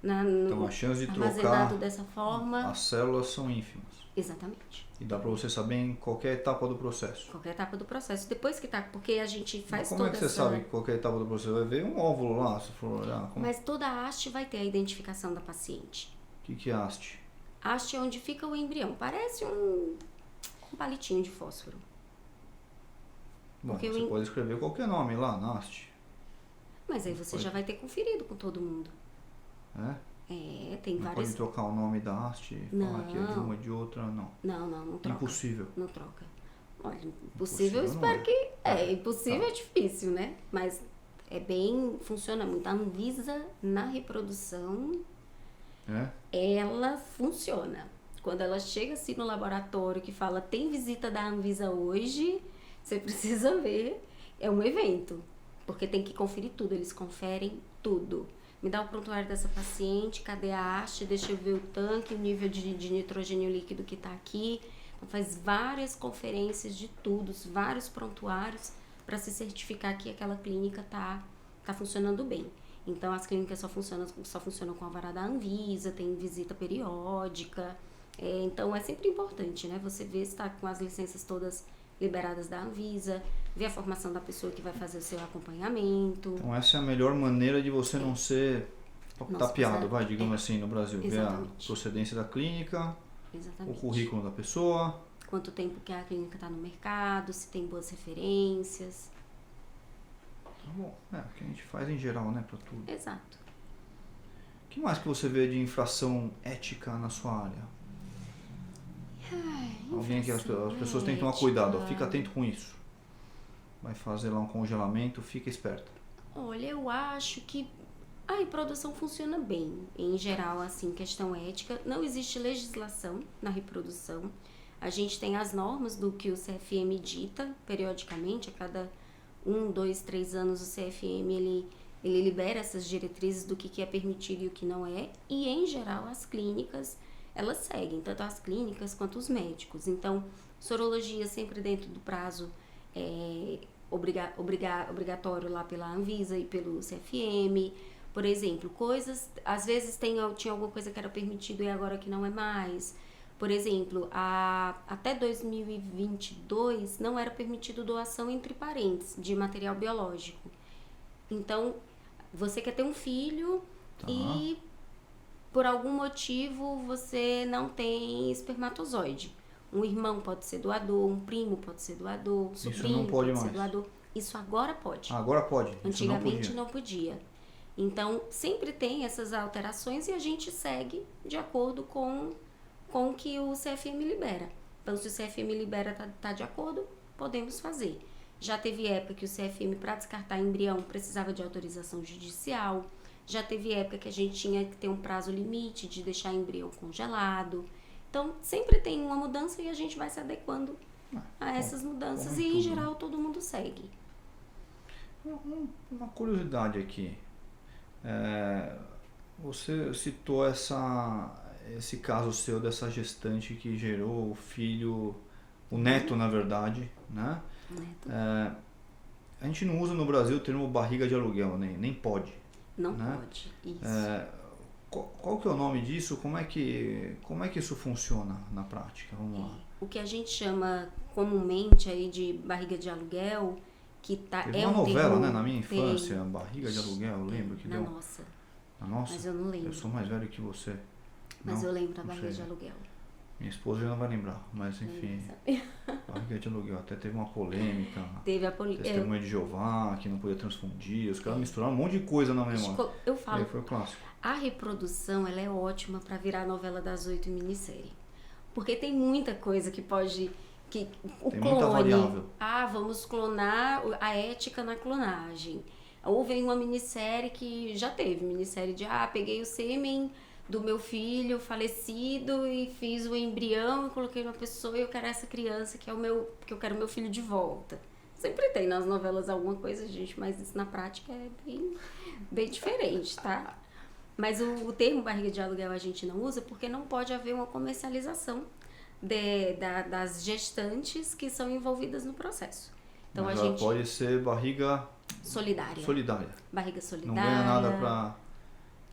então a chance de armazenado trocar dessa forma. As células são ínfimas. Exatamente. E dá para você saber em qualquer etapa do processo. Qualquer etapa do processo. Depois que tá, porque a gente faz como toda é que você sabe que qualquer etapa do processo vai ver um óvulo lá, se for olhar? Mas toda a haste vai ter a identificação da paciente. O que é haste? Haste é onde fica o embrião. Parece um palitinho de fósforo. Bom, você pode escrever qualquer nome lá na haste. Mas aí você já vai ter conferido com todo mundo. Tem não várias... pode trocar o nome da haste e falar que é de uma e de outra, não. Não troca. Impossível. Não troca. Olha, impossível eu espero que... impossível é difícil, né? Mas funciona muito. A Anvisa, na reprodução, ela funciona. Quando ela chega assim no laboratório que fala, tem visita da Anvisa hoje, você precisa ver, é um evento. Porque tem que conferir tudo, eles conferem tudo. Me dá o prontuário dessa paciente, cadê a haste, deixa eu ver o tanque, o nível de nitrogênio líquido que está aqui. Então, faz várias conferências de tudo, vários prontuários para se certificar que aquela clínica tá funcionando bem. Então, as clínicas só funcionam com a alvará da Anvisa, tem visita periódica. Então, é sempre importante, né? Você ver se está com as licenças todas liberadas da Anvisa, ver a formação da pessoa que vai fazer o seu acompanhamento. Então essa é a melhor maneira de você não ser tapeado, digamos assim, no Brasil. Exatamente. Ver a procedência da clínica, Exatamente. o currículo da pessoa. Quanto tempo que a clínica está no mercado, se tem boas referências. Tá bom, o que a gente faz em geral, né, para tudo. Exato. O que mais que você vê de infração ética na sua área? Alguém que as pessoas têm que tomar cuidado, fica atento com isso. Vai fazer lá um congelamento, fica esperto. Olha, eu acho que a reprodução funciona bem, em geral, assim, questão ética. Não existe legislação na reprodução. A gente tem as normas do que o CFM dita periodicamente, a cada 1, 2, 3 anos o CFM ele libera essas diretrizes do que é permitido e o que não é. E, em geral, as clínicas elas seguem, tanto as clínicas quanto os médicos. Então, sorologia sempre dentro do prazo obrigatório lá pela Anvisa e pelo CFM. Por exemplo, coisas, às vezes tinha alguma coisa que era permitido e agora que não é mais. Por exemplo, até 2022 não era permitido doação entre parentes de material biológico. Então, você quer ter um filho e por algum motivo você não tem espermatozoide. Um irmão pode ser doador, um primo pode ser doador, um sobrinho pode ser doador. Isso agora pode. Agora pode. Antigamente não podia. Então, sempre tem essas alterações e a gente segue de acordo com o que o CFM libera. Então, se o CFM libera, tá de acordo, podemos fazer. Já teve época que o CFM, para descartar embrião, precisava de autorização judicial. Já teve época que a gente tinha que ter um prazo limite de deixar embrião congelado. Então, sempre tem uma mudança e a gente vai se adequando a essas mudanças e, em geral, todo mundo segue. Uma curiosidade aqui. Você citou esse caso seu dessa gestante que gerou o filho o neto, na verdade, né? Neto. A gente não usa no Brasil o termo barriga de aluguel, nem pode. Não né? pode, isso. Qual que é o nome disso? Como é que isso funciona na prática? Vamos lá. O que a gente chama comumente aí de barriga de aluguel, que Teve uma novela, né, na minha infância, Barriga de Aluguel, eu lembro que na deu. nossa. Na nossa? Mas eu não lembro. Eu sou mais velho que você. Mas Não? eu lembro da Não barriga sei. de aluguel. Minha esposa já não vai lembrar, mas enfim. Barriga de aluguel. Até teve uma polêmica. Teve a polêmica. Testemunha de Jeová, que não podia transfundir. Os caras misturaram um monte de coisa na memória. Eu falo, Aí foi o clássico. a reprodução ela é ótima para virar a novela das 8 minissérie. Porque tem muita coisa que pode... o Tem clone, muita variável. vamos clonar a ética na clonagem. Ou vem uma minissérie que já teve, minissérie de peguei o sêmen do meu filho falecido e fiz o embrião e coloquei numa pessoa e eu quero essa criança que eu quero meu filho de volta. Sempre tem nas novelas alguma coisa, gente, mas isso na prática é bem diferente, tá? Mas o termo barriga de aluguel a gente não usa porque não pode haver uma comercialização das gestantes que são envolvidas no processo. Então Mas a ela gente pode ser barriga solidária. Barriga Não solidária. ganha nada pra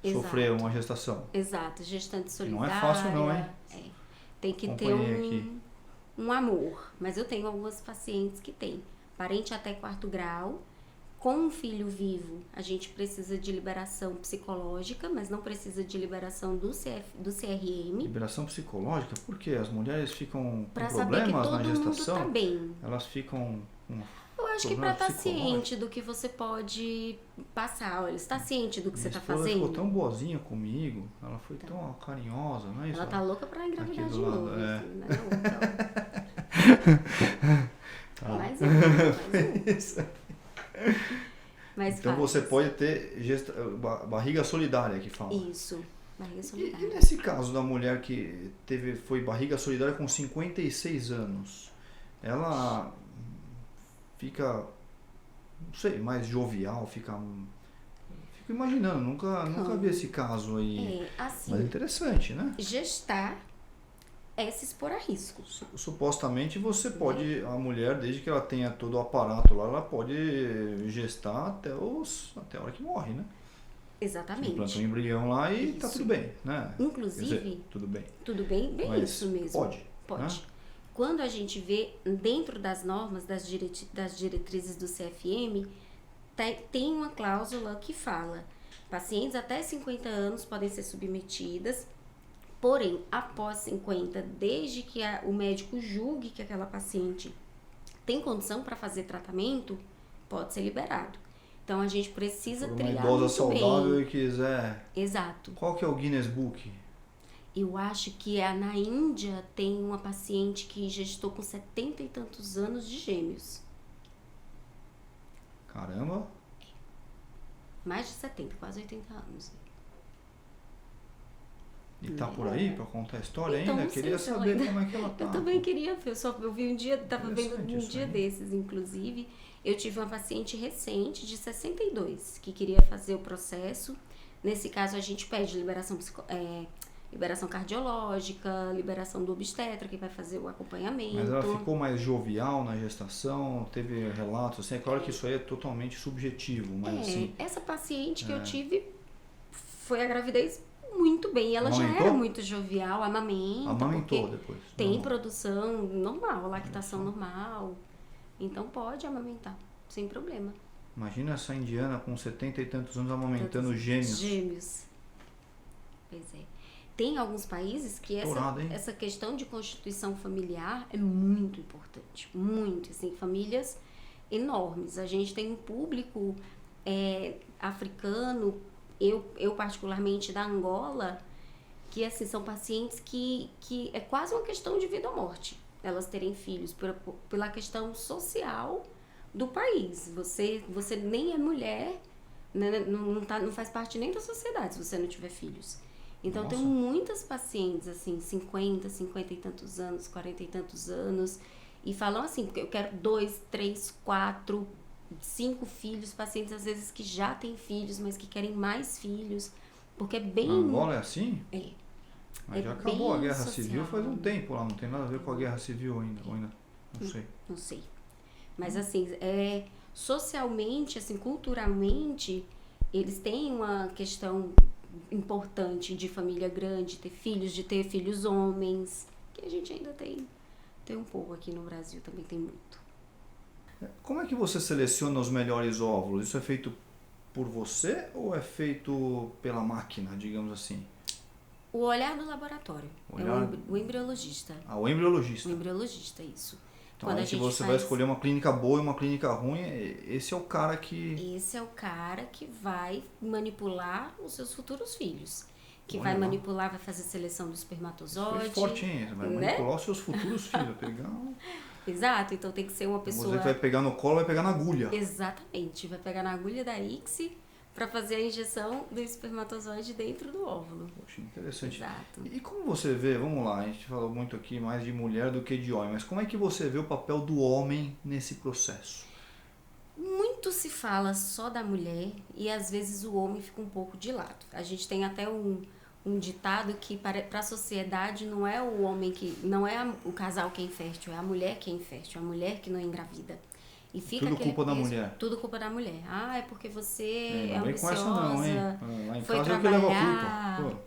Exato. sofrer uma gestação. Exato, gestante solidária. Não é fácil não, hein? Tem que ter um amor. Mas eu tenho algumas pacientes que têm parente até 4º grau. Com um filho vivo, a gente precisa de liberação psicológica, mas não precisa de liberação do CRM. Liberação psicológica? Por quê? As mulheres ficam com Para saber que problemas todo na mundo gestação? tá bem. Elas ficam com Eu acho que para problema estar ciente do que você pode passar. Olha, está ciente do que você está Ela fazendo? ficou tão boazinha comigo, ela foi tão carinhosa, não é isso? Ela tá louca pra engravidar Aqui de do lado, novo. é. Assim, né? Então, mais Isso. Mais Então fácil. você pode ter barriga solidária que fala. Isso, barriga E solidária. nesse caso da mulher que foi barriga solidária com 56 anos, ela fica, não sei, mais jovial, fico imaginando, nunca vi esse caso aí. Assim, Mas é interessante, né? gestar é se expor a risco. Supostamente você pode, a mulher, desde que ela tenha todo o aparato lá, ela pode gestar até a hora que morre, né? Exatamente. Implanta um embrião lá e tá Isso. tudo bem, né? Inclusive, Quer dizer, tudo bem. tudo bem? Bem Mas isso mesmo. Pode. Pode. Né? Quando a gente vê dentro das normas, das diretrizes do CFM, tem uma cláusula que fala: pacientes até 50 anos podem ser submetidas, porém, após 50, desde que o médico julgue que aquela paciente tem condição para fazer tratamento, pode ser liberado. Então, a gente precisa Por uma trilhar idosa muito saudável bem. e quiser... Exato. Qual que é o Guinness Book? Eu acho que na Índia tem uma paciente que gestou com 70 e tantos anos de gêmeos. Caramba. Mais de 70, quase 80 anos. E tá por aí pra contar a história Então, ainda? não sei Queria se ela saber ainda- como é que ela tá. Eu também queria ver, eu vi um dia, tava vendo Interessante um isso dia aí. desses, inclusive, eu tive uma paciente recente de 62 que queria fazer o processo. Nesse caso, a gente pede liberação cardiológica, liberação do obstetra, que vai fazer o acompanhamento. Mas ela ficou mais jovial na gestação? Teve relatos? Assim, é claro que isso aí é totalmente subjetivo, mas assim... Essa paciente que eu tive foi a gravidez muito bem. Ela já Amamentou? era muito jovial, Amamentou porque depois? tem Não. produção normal, lactação normal. Então pode amamentar, sem problema. Imagina essa indiana com 70 e tantos anos amamentando gêmeos. Gêmeos. Pois é. Tem alguns países que Dourado, hein? essa questão de constituição familiar é muito importante. Muito, assim, famílias enormes. A gente tem um público africano, eu particularmente da Angola, que assim, são pacientes que é quase uma questão de vida ou morte. Elas terem filhos pela questão social do país. Você nem é mulher, né, não faz parte nem da sociedade se você não tiver filhos. Então, Nossa. tem muitas pacientes, assim, 50 e tantos anos, 40 e tantos anos, e falam assim, eu quero 2, 3, 4, 5 filhos, pacientes às vezes que já têm filhos, mas que querem mais filhos, porque é bem... A Angola é assim? É. Mas É já acabou a bem guerra social. civil faz um tempo lá, não tem nada a ver com a guerra civil ainda. Não sei. Não sei. Mas assim, socialmente, assim, culturalmente, eles têm uma questão importante de família grande, de ter filhos homens, que a gente ainda tem um pouco aqui no Brasil, também tem muito. Como é que você seleciona os melhores óvulos? Isso é feito por você ou é feito pela máquina, digamos assim? O olhar do laboratório. O embriologista. O embriologista. O embriologista, isso. Então aí que você vai escolher uma clínica boa e uma clínica ruim, esse é o cara que... Esse é o cara que vai manipular os seus futuros filhos. Que vai manipular, vai fazer seleção do espermatozoide. Foi forte, hein? Vai manipular os seus futuros filhos. Exato, então tem que ser uma pessoa... Você vai pegar no colo, vai pegar na agulha. Exatamente, vai pegar na agulha da ICSI para fazer a injeção do espermatozoide dentro do óvulo. Poxa, interessante. Exato. E como você vê, vamos lá, a gente falou muito aqui mais de mulher do que de homem, mas como é que você vê o papel do homem nesse processo? Muito se fala só da mulher e às vezes o homem fica um pouco de lado. A gente tem até um ditado que para a sociedade não é o homem não é o casal que é infértil, é a mulher que é infértil, é a mulher que não engravida. E fica tudo culpa da mulher. Tudo culpa da mulher. É porque você é ambiciosa. Não, hein? Lá em foi casa trabalhar. Eu que levo a culpa. Pô.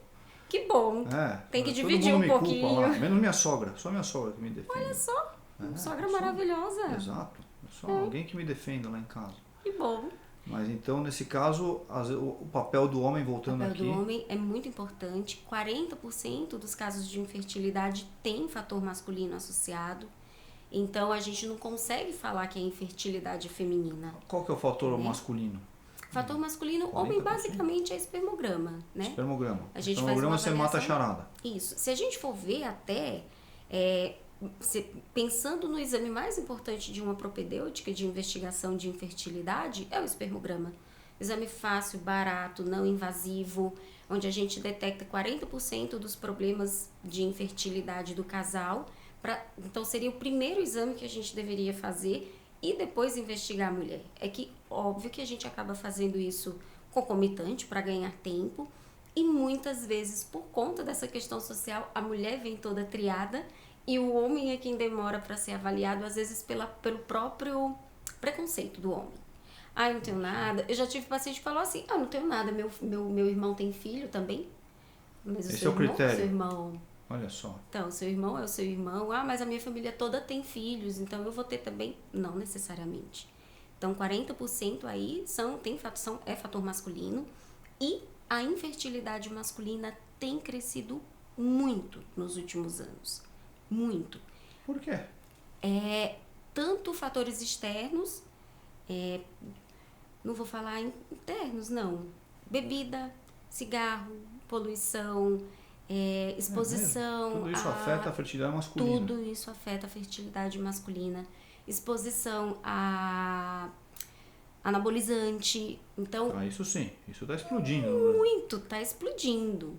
Que bom. Tem que dividir um pouquinho. Lá. Menos minha sogra. Só minha sogra que me defende. Olha só. Sogra maravilhosa. Exato. Só alguém que me defenda lá em casa. Que bom. Mas então, nesse caso, o papel do homem, voltando aqui... O papel do homem é muito importante. 40% dos casos de infertilidade tem fator masculino associado. Então, a gente não consegue falar que é infertilidade feminina. Qual que é o fator masculino? Fator masculino, homem basicamente é espermograma, né? Espermograma. Espermograma você mata a charada. Isso. Se a gente for ver até... pensando no exame mais importante de uma propedêutica de investigação de infertilidade, é o espermograma. Exame fácil, barato, não invasivo, onde a gente detecta 40% dos problemas de infertilidade do casal. Então, seria o primeiro exame que a gente deveria fazer e depois investigar a mulher. É que, óbvio que a gente acaba fazendo isso concomitante para ganhar tempo e muitas vezes, por conta dessa questão social, a mulher vem toda triada e o homem é quem demora para ser avaliado, às vezes pelo próprio preconceito do homem. Eu não tenho nada. Eu já tive paciente que falou assim, não tenho nada, meu irmão tem filho também. Mas esse é o critério. Seu irmão... Olha só. Então, seu irmão é o seu irmão. Mas a minha família toda tem filhos, então eu vou ter também? Não necessariamente. Então, 40% aí é fator masculino e a infertilidade masculina tem crescido muito nos últimos anos. Muito. Por quê? Tanto fatores externos, não vou falar internos, não. Bebida, cigarro, poluição, exposição. Tudo isso afeta a fertilidade masculina. Tudo isso afeta a fertilidade masculina. Exposição a anabolizante. Então, isso sim, isso está explodindo. Muito, está explodindo.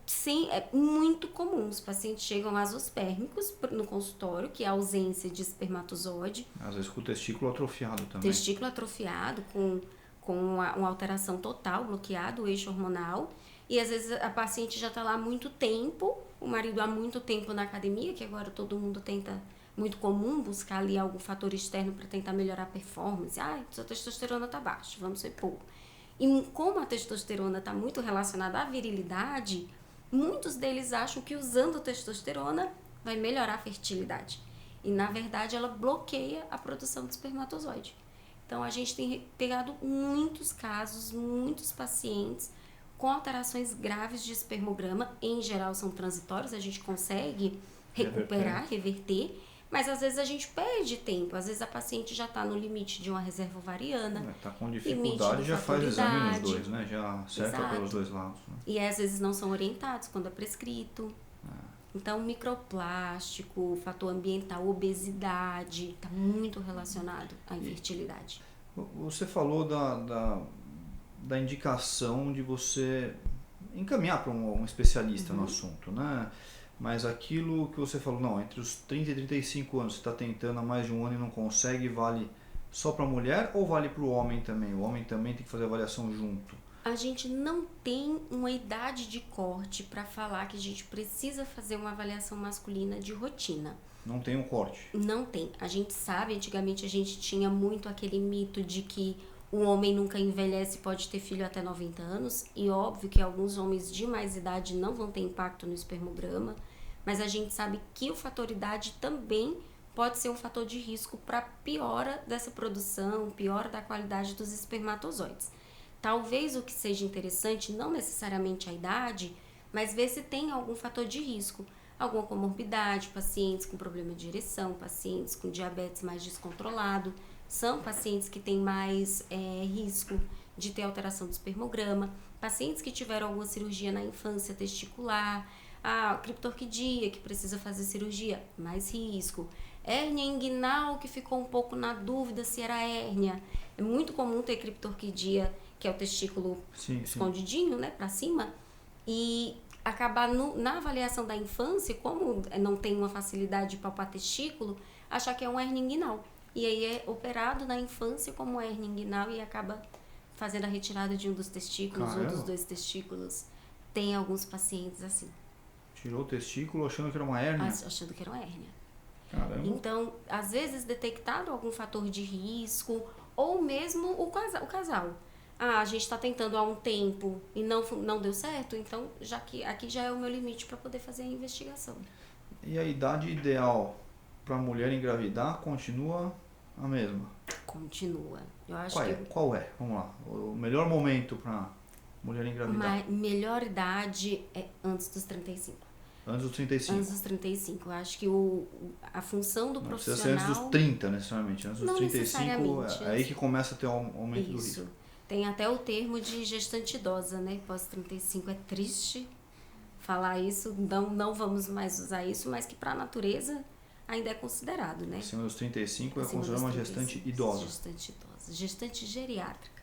Sim, é muito comum. Os pacientes chegam azospérmicos no consultório, que é a ausência de espermatozoide. Às vezes com o testículo atrofiado também. Testículo atrofiado, com uma alteração total, bloqueado o eixo hormonal. E às vezes a paciente já está lá há muito tempo, o marido há muito tempo na academia, que agora todo mundo tenta, muito comum, buscar ali algum fator externo para tentar melhorar a performance. Sua testosterona está baixa, vamos repor. E como a testosterona está muito relacionada à virilidade, muitos deles acham que usando testosterona vai melhorar a fertilidade. E na verdade ela bloqueia a produção de espermatozoide. Então a gente tem pegado muitos casos, muitos pacientes com alterações graves de espermograma, em geral são transitórios, a gente consegue recuperar, reverter, mas às vezes a gente perde tempo, às vezes a paciente já está no limite de uma reserva ovariana. Está com dificuldade, já faz exame nos dois, né? Já cerca pelos dois lados. Né? E às vezes não são orientados quando é prescrito. Então, microplástico, fator ambiental, obesidade, está muito relacionado à infertilidade. Você falou da indicação de você encaminhar para um especialista no assunto, né? Mas aquilo que você falou, não, entre os 30 e 35 anos, você está tentando há mais de um ano e não consegue, vale só para a mulher ou vale para o homem também? O homem também tem que fazer avaliação junto? A gente não tem uma idade de corte para falar que a gente precisa fazer uma avaliação masculina de rotina. Não tem um corte. Não tem. A gente sabe, antigamente a gente tinha muito aquele mito de que o homem nunca envelhece e pode ter filho até 90 anos. E óbvio que alguns homens de mais idade não vão ter impacto no espermograma. Mas a gente sabe que o fator idade também pode ser um fator de risco para piora dessa produção, piora da qualidade dos espermatozoides. Talvez o que seja interessante, não necessariamente a idade, mas ver se tem algum fator de risco. Alguma comorbidade, pacientes com problema de ereção, pacientes com diabetes mais descontrolado, são pacientes que têm mais risco de ter alteração do espermograma, pacientes que tiveram alguma cirurgia na infância testicular, a criptorquidia, que precisa fazer cirurgia, mais risco. Hérnia inguinal, que ficou um pouco na dúvida se era hérnia. É muito comum ter criptorquidia, que é o testículo escondidinho, né, para cima, e acabar na avaliação da infância, como não tem uma facilidade de palpar testículo, achar que é uma hérnia inguinal. E aí é operado na infância como hérnia inguinal e acaba fazendo a retirada de um dos testículos ou dos 2 testículos. Tem alguns pacientes assim. Tirou o testículo achando que era uma hérnia? Achando que era uma hérnia. Caramba. Então, às vezes detectado algum fator de risco ou mesmo o casal. A gente está tentando há um tempo e não deu certo, então aqui já é o meu limite para poder fazer a investigação. E a idade ideal para a mulher engravidar continua a mesma? Continua. Eu acho Qual é? Vamos lá. O melhor momento para mulher engravidar? Melhor idade é antes dos 35. Antes dos 35? Antes dos 35. Eu acho que a função do profissional... Não precisa ser antes dos 30, necessariamente. Antes dos 35, é aí que começa a ter um aumento do risco. Tem até o termo de gestante idosa, né? Pós-35 é triste falar isso, não vamos mais usar isso, mas que para a natureza ainda é considerado, né? Acima dos 35 é considerado uma gestante idosa. Gestante idosa. Gestante geriátrica.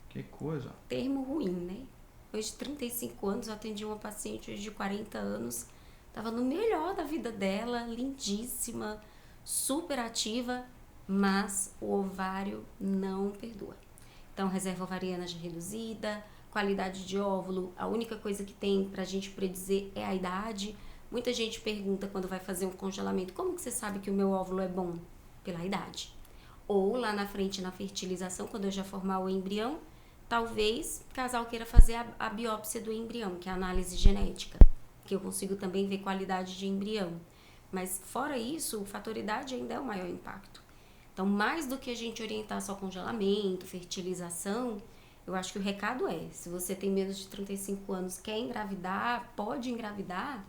Que coisa. Termo ruim, né? Hoje, 35 anos, eu atendi uma paciente hoje de 40 anos, estava no melhor da vida dela, lindíssima, super ativa, mas o ovário não perdoa. Então, reserva ovariana já reduzida, qualidade de óvulo, a única coisa que tem pra gente predizer é a idade. Muita gente pergunta quando vai fazer um congelamento, como que você sabe que o meu óvulo é bom? Pela idade. Ou lá na frente, na fertilização, quando eu já formar o embrião, talvez o casal queira fazer a biópsia do embrião, que é a análise genética, que eu consigo também ver qualidade de embrião. Mas fora isso, o fator idade ainda é o maior impacto. Então, mais do que a gente orientar só congelamento, fertilização, eu acho que o recado é, se você tem menos de 35 anos, quer engravidar, pode engravidar,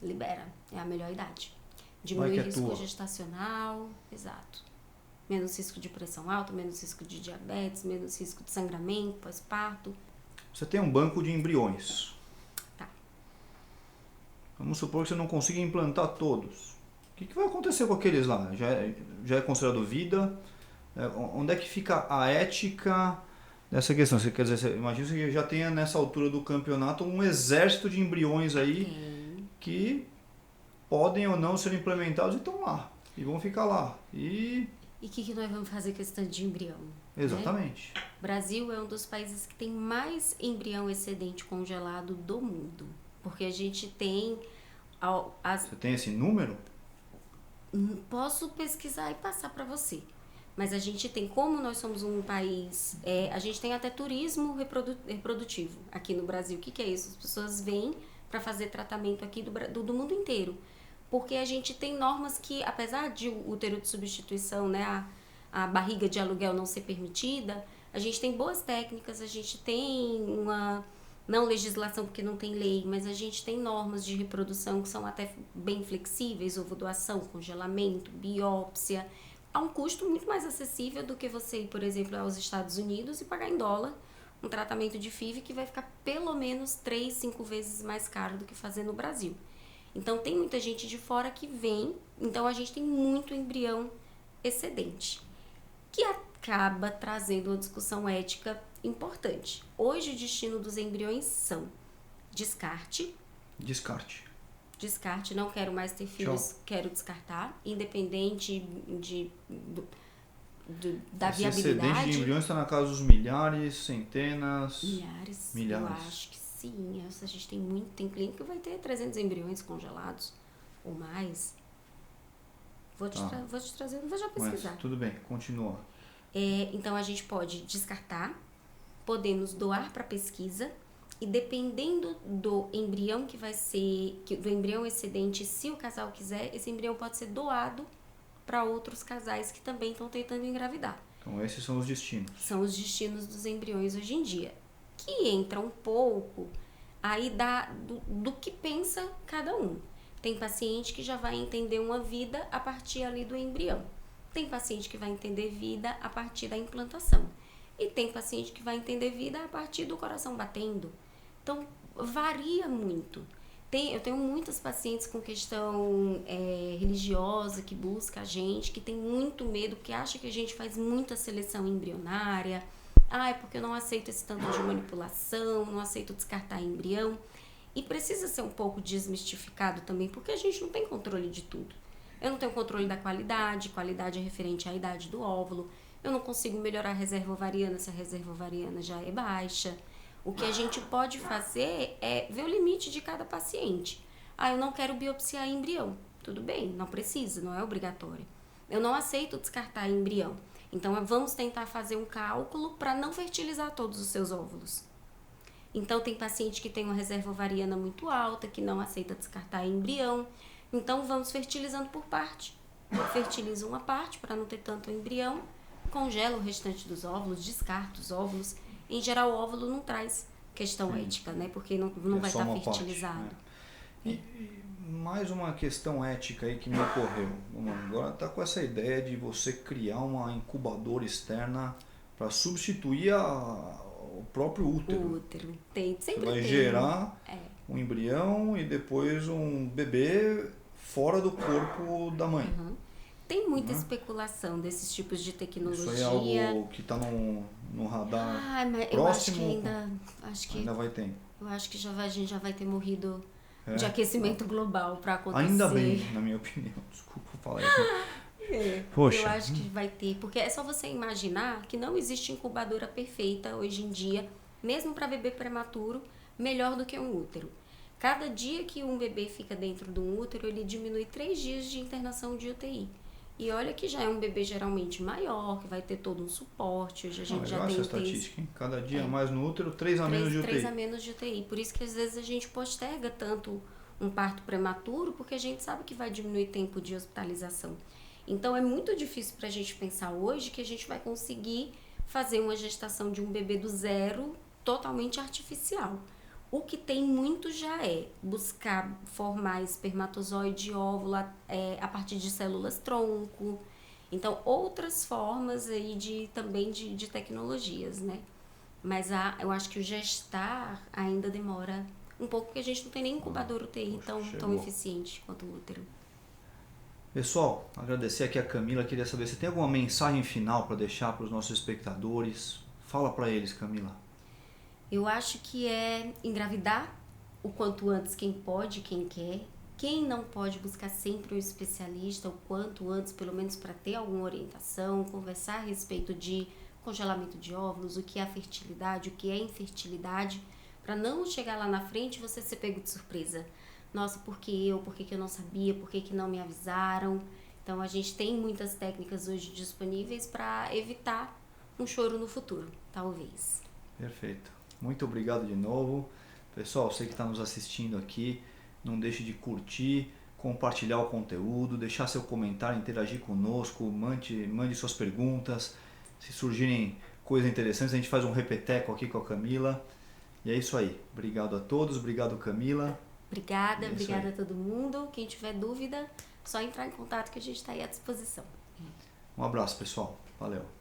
libera, é a melhor idade. Diminui o risco gestacional, exato. Menos risco de pressão alta, menos risco de diabetes, menos risco de sangramento, pós-parto. Você tem um banco de embriões. Tá. Vamos supor que você não consiga implantar todos. O que vai acontecer com aqueles lá? Já é considerado vida? Onde é que fica a ética dessa questão? Quer dizer, imagina que já tenha nessa altura do campeonato um exército de embriões aí que podem ou não ser implementados e estão lá. E vão ficar lá. E o que nós vamos fazer com esse tanto de embrião? Exatamente. Né? O Brasil é um dos países que tem mais embrião excedente congelado do mundo. Porque a gente tem... Você tem esse número? Posso pesquisar e passar para você. Mas a gente tem, como nós somos um país... a gente tem até turismo reprodutivo aqui no Brasil. O que é isso? As pessoas vêm para fazer tratamento aqui do mundo inteiro. Porque a gente tem normas que, apesar de o útero de substituição, né, a barriga de aluguel não ser permitida, a gente tem boas técnicas, a gente tem uma, não legislação porque não tem lei, mas a gente tem normas de reprodução que são até bem flexíveis, ovodoação, congelamento, biópsia, a um custo muito mais acessível do que você ir, por exemplo, aos Estados Unidos e pagar em dólar um tratamento de FIV que vai ficar pelo menos 3, 5 vezes mais caro do que fazer no Brasil. Então, tem muita gente de fora que vem, então a gente tem muito embrião excedente, que acaba trazendo uma discussão ética importante. Hoje, o destino dos embriões são descarte. Descarte, não quero mais ter filhos, quero descartar, independente da Esse excedente de viabilidade. embriões está na casa dos milhares, centenas... Milhares. Eu acho que sim. A gente tem cliente que vai ter 300 embriões congelados ou mais. Vou te trazer, vou já pesquisar. Mas, tudo bem, continua. Então a gente pode descartar, podemos doar para pesquisa e dependendo do embrião que vai ser, do embrião excedente, se o casal quiser, esse embrião pode ser doado para outros casais que também estão tentando engravidar. Então esses são os destinos. São os destinos dos embriões hoje em dia. Que entra um pouco aí do que pensa cada um. Tem paciente que já vai entender uma vida a partir ali do embrião. Tem paciente que vai entender vida a partir da implantação. E tem paciente que vai entender vida a partir do coração batendo. Então, varia muito. Eu tenho muitas pacientes com questão religiosa que busca a gente, que tem muito medo, que acha que a gente faz muita seleção embrionária. É porque eu não aceito esse tanto de manipulação, não aceito descartar embrião. E precisa ser um pouco desmistificado também, porque a gente não tem controle de tudo. Eu não tenho controle da qualidade é referente à idade do óvulo. Eu não consigo melhorar a reserva ovariana se a reserva ovariana já é baixa. O que a gente pode fazer é ver o limite de cada paciente. Eu não quero biopsiar embrião. Tudo bem, não precisa, não é obrigatório. Eu não aceito descartar embrião. Então, vamos tentar fazer um cálculo para não fertilizar todos os seus óvulos. Então, tem paciente que tem uma reserva ovariana muito alta, que não aceita descartar embrião. Então, vamos fertilizando por parte. Fertilizo uma parte para não ter tanto embrião, congelo o restante dos óvulos, descarto os óvulos. Em geral, o óvulo não traz questão ética, né? Porque não vai estar fertilizado. Parte, né? E mais uma questão ética aí que me ocorreu. Agora está com essa ideia de você criar uma incubadora externa para substituir o próprio útero. O útero. Sempre vai gerar um embrião e depois um bebê fora do corpo da mãe. Uhum. Tem muita especulação desses tipos de tecnologia. Isso aí é algo que está no radar mas próximo? Eu acho que ainda vai ter. Eu acho que a gente já vai ter morrido de aquecimento global para acontecer. Ainda bem, na minha opinião. Desculpa falar isso. Poxa. Eu acho que vai ter, porque é só você imaginar que não existe incubadora perfeita hoje em dia, mesmo para bebê prematuro, melhor do que um útero. Cada dia que um bebê fica dentro de um útero, ele diminui 3 dias de internação de UTI. E olha que já é um bebê geralmente maior, que vai ter todo um suporte. Hoje a gente já tem essa estatística, hein? Cada dia mais no útero, 3 a menos de UTI. 3 a menos de UTI. Por isso que às vezes a gente posterga tanto um parto prematuro, porque a gente sabe que vai diminuir o tempo de hospitalização. Então é muito difícil para a gente pensar hoje que a gente vai conseguir fazer uma gestação de um bebê do zero totalmente artificial. O que tem muito já é buscar formar espermatozoide e óvulo a partir de células tronco. Então, outras formas aí também de tecnologias, né? Mas eu acho que o gestar ainda demora um pouco, porque a gente não tem nem incubador UTI tão eficiente quanto o útero. Pessoal, agradecer aqui a Camila. Queria saber se tem alguma mensagem final para deixar para os nossos espectadores. Fala para eles, Camila. Eu acho que é engravidar o quanto antes quem pode, quem quer. Quem não pode, buscar sempre um especialista o quanto antes, pelo menos para ter alguma orientação, conversar a respeito de congelamento de óvulos, o que é a fertilidade, o que é infertilidade, para não chegar lá na frente e você ser pego de surpresa. Nossa, por que eu? Por que eu não sabia? Por que não me avisaram? Então, a gente tem muitas técnicas hoje disponíveis para evitar um choro no futuro, talvez. Perfeito. Muito obrigado de novo. Pessoal, você que está nos assistindo aqui, não deixe de curtir, compartilhar o conteúdo, deixar seu comentário, interagir conosco, mande suas perguntas. Se surgirem coisas interessantes, a gente faz um repeteco aqui com a Camila. E é isso aí. Obrigado a todos, obrigado Camila. Obrigada a todo mundo. Quem tiver dúvida, só entrar em contato que a gente está aí à disposição. Um abraço, pessoal. Valeu.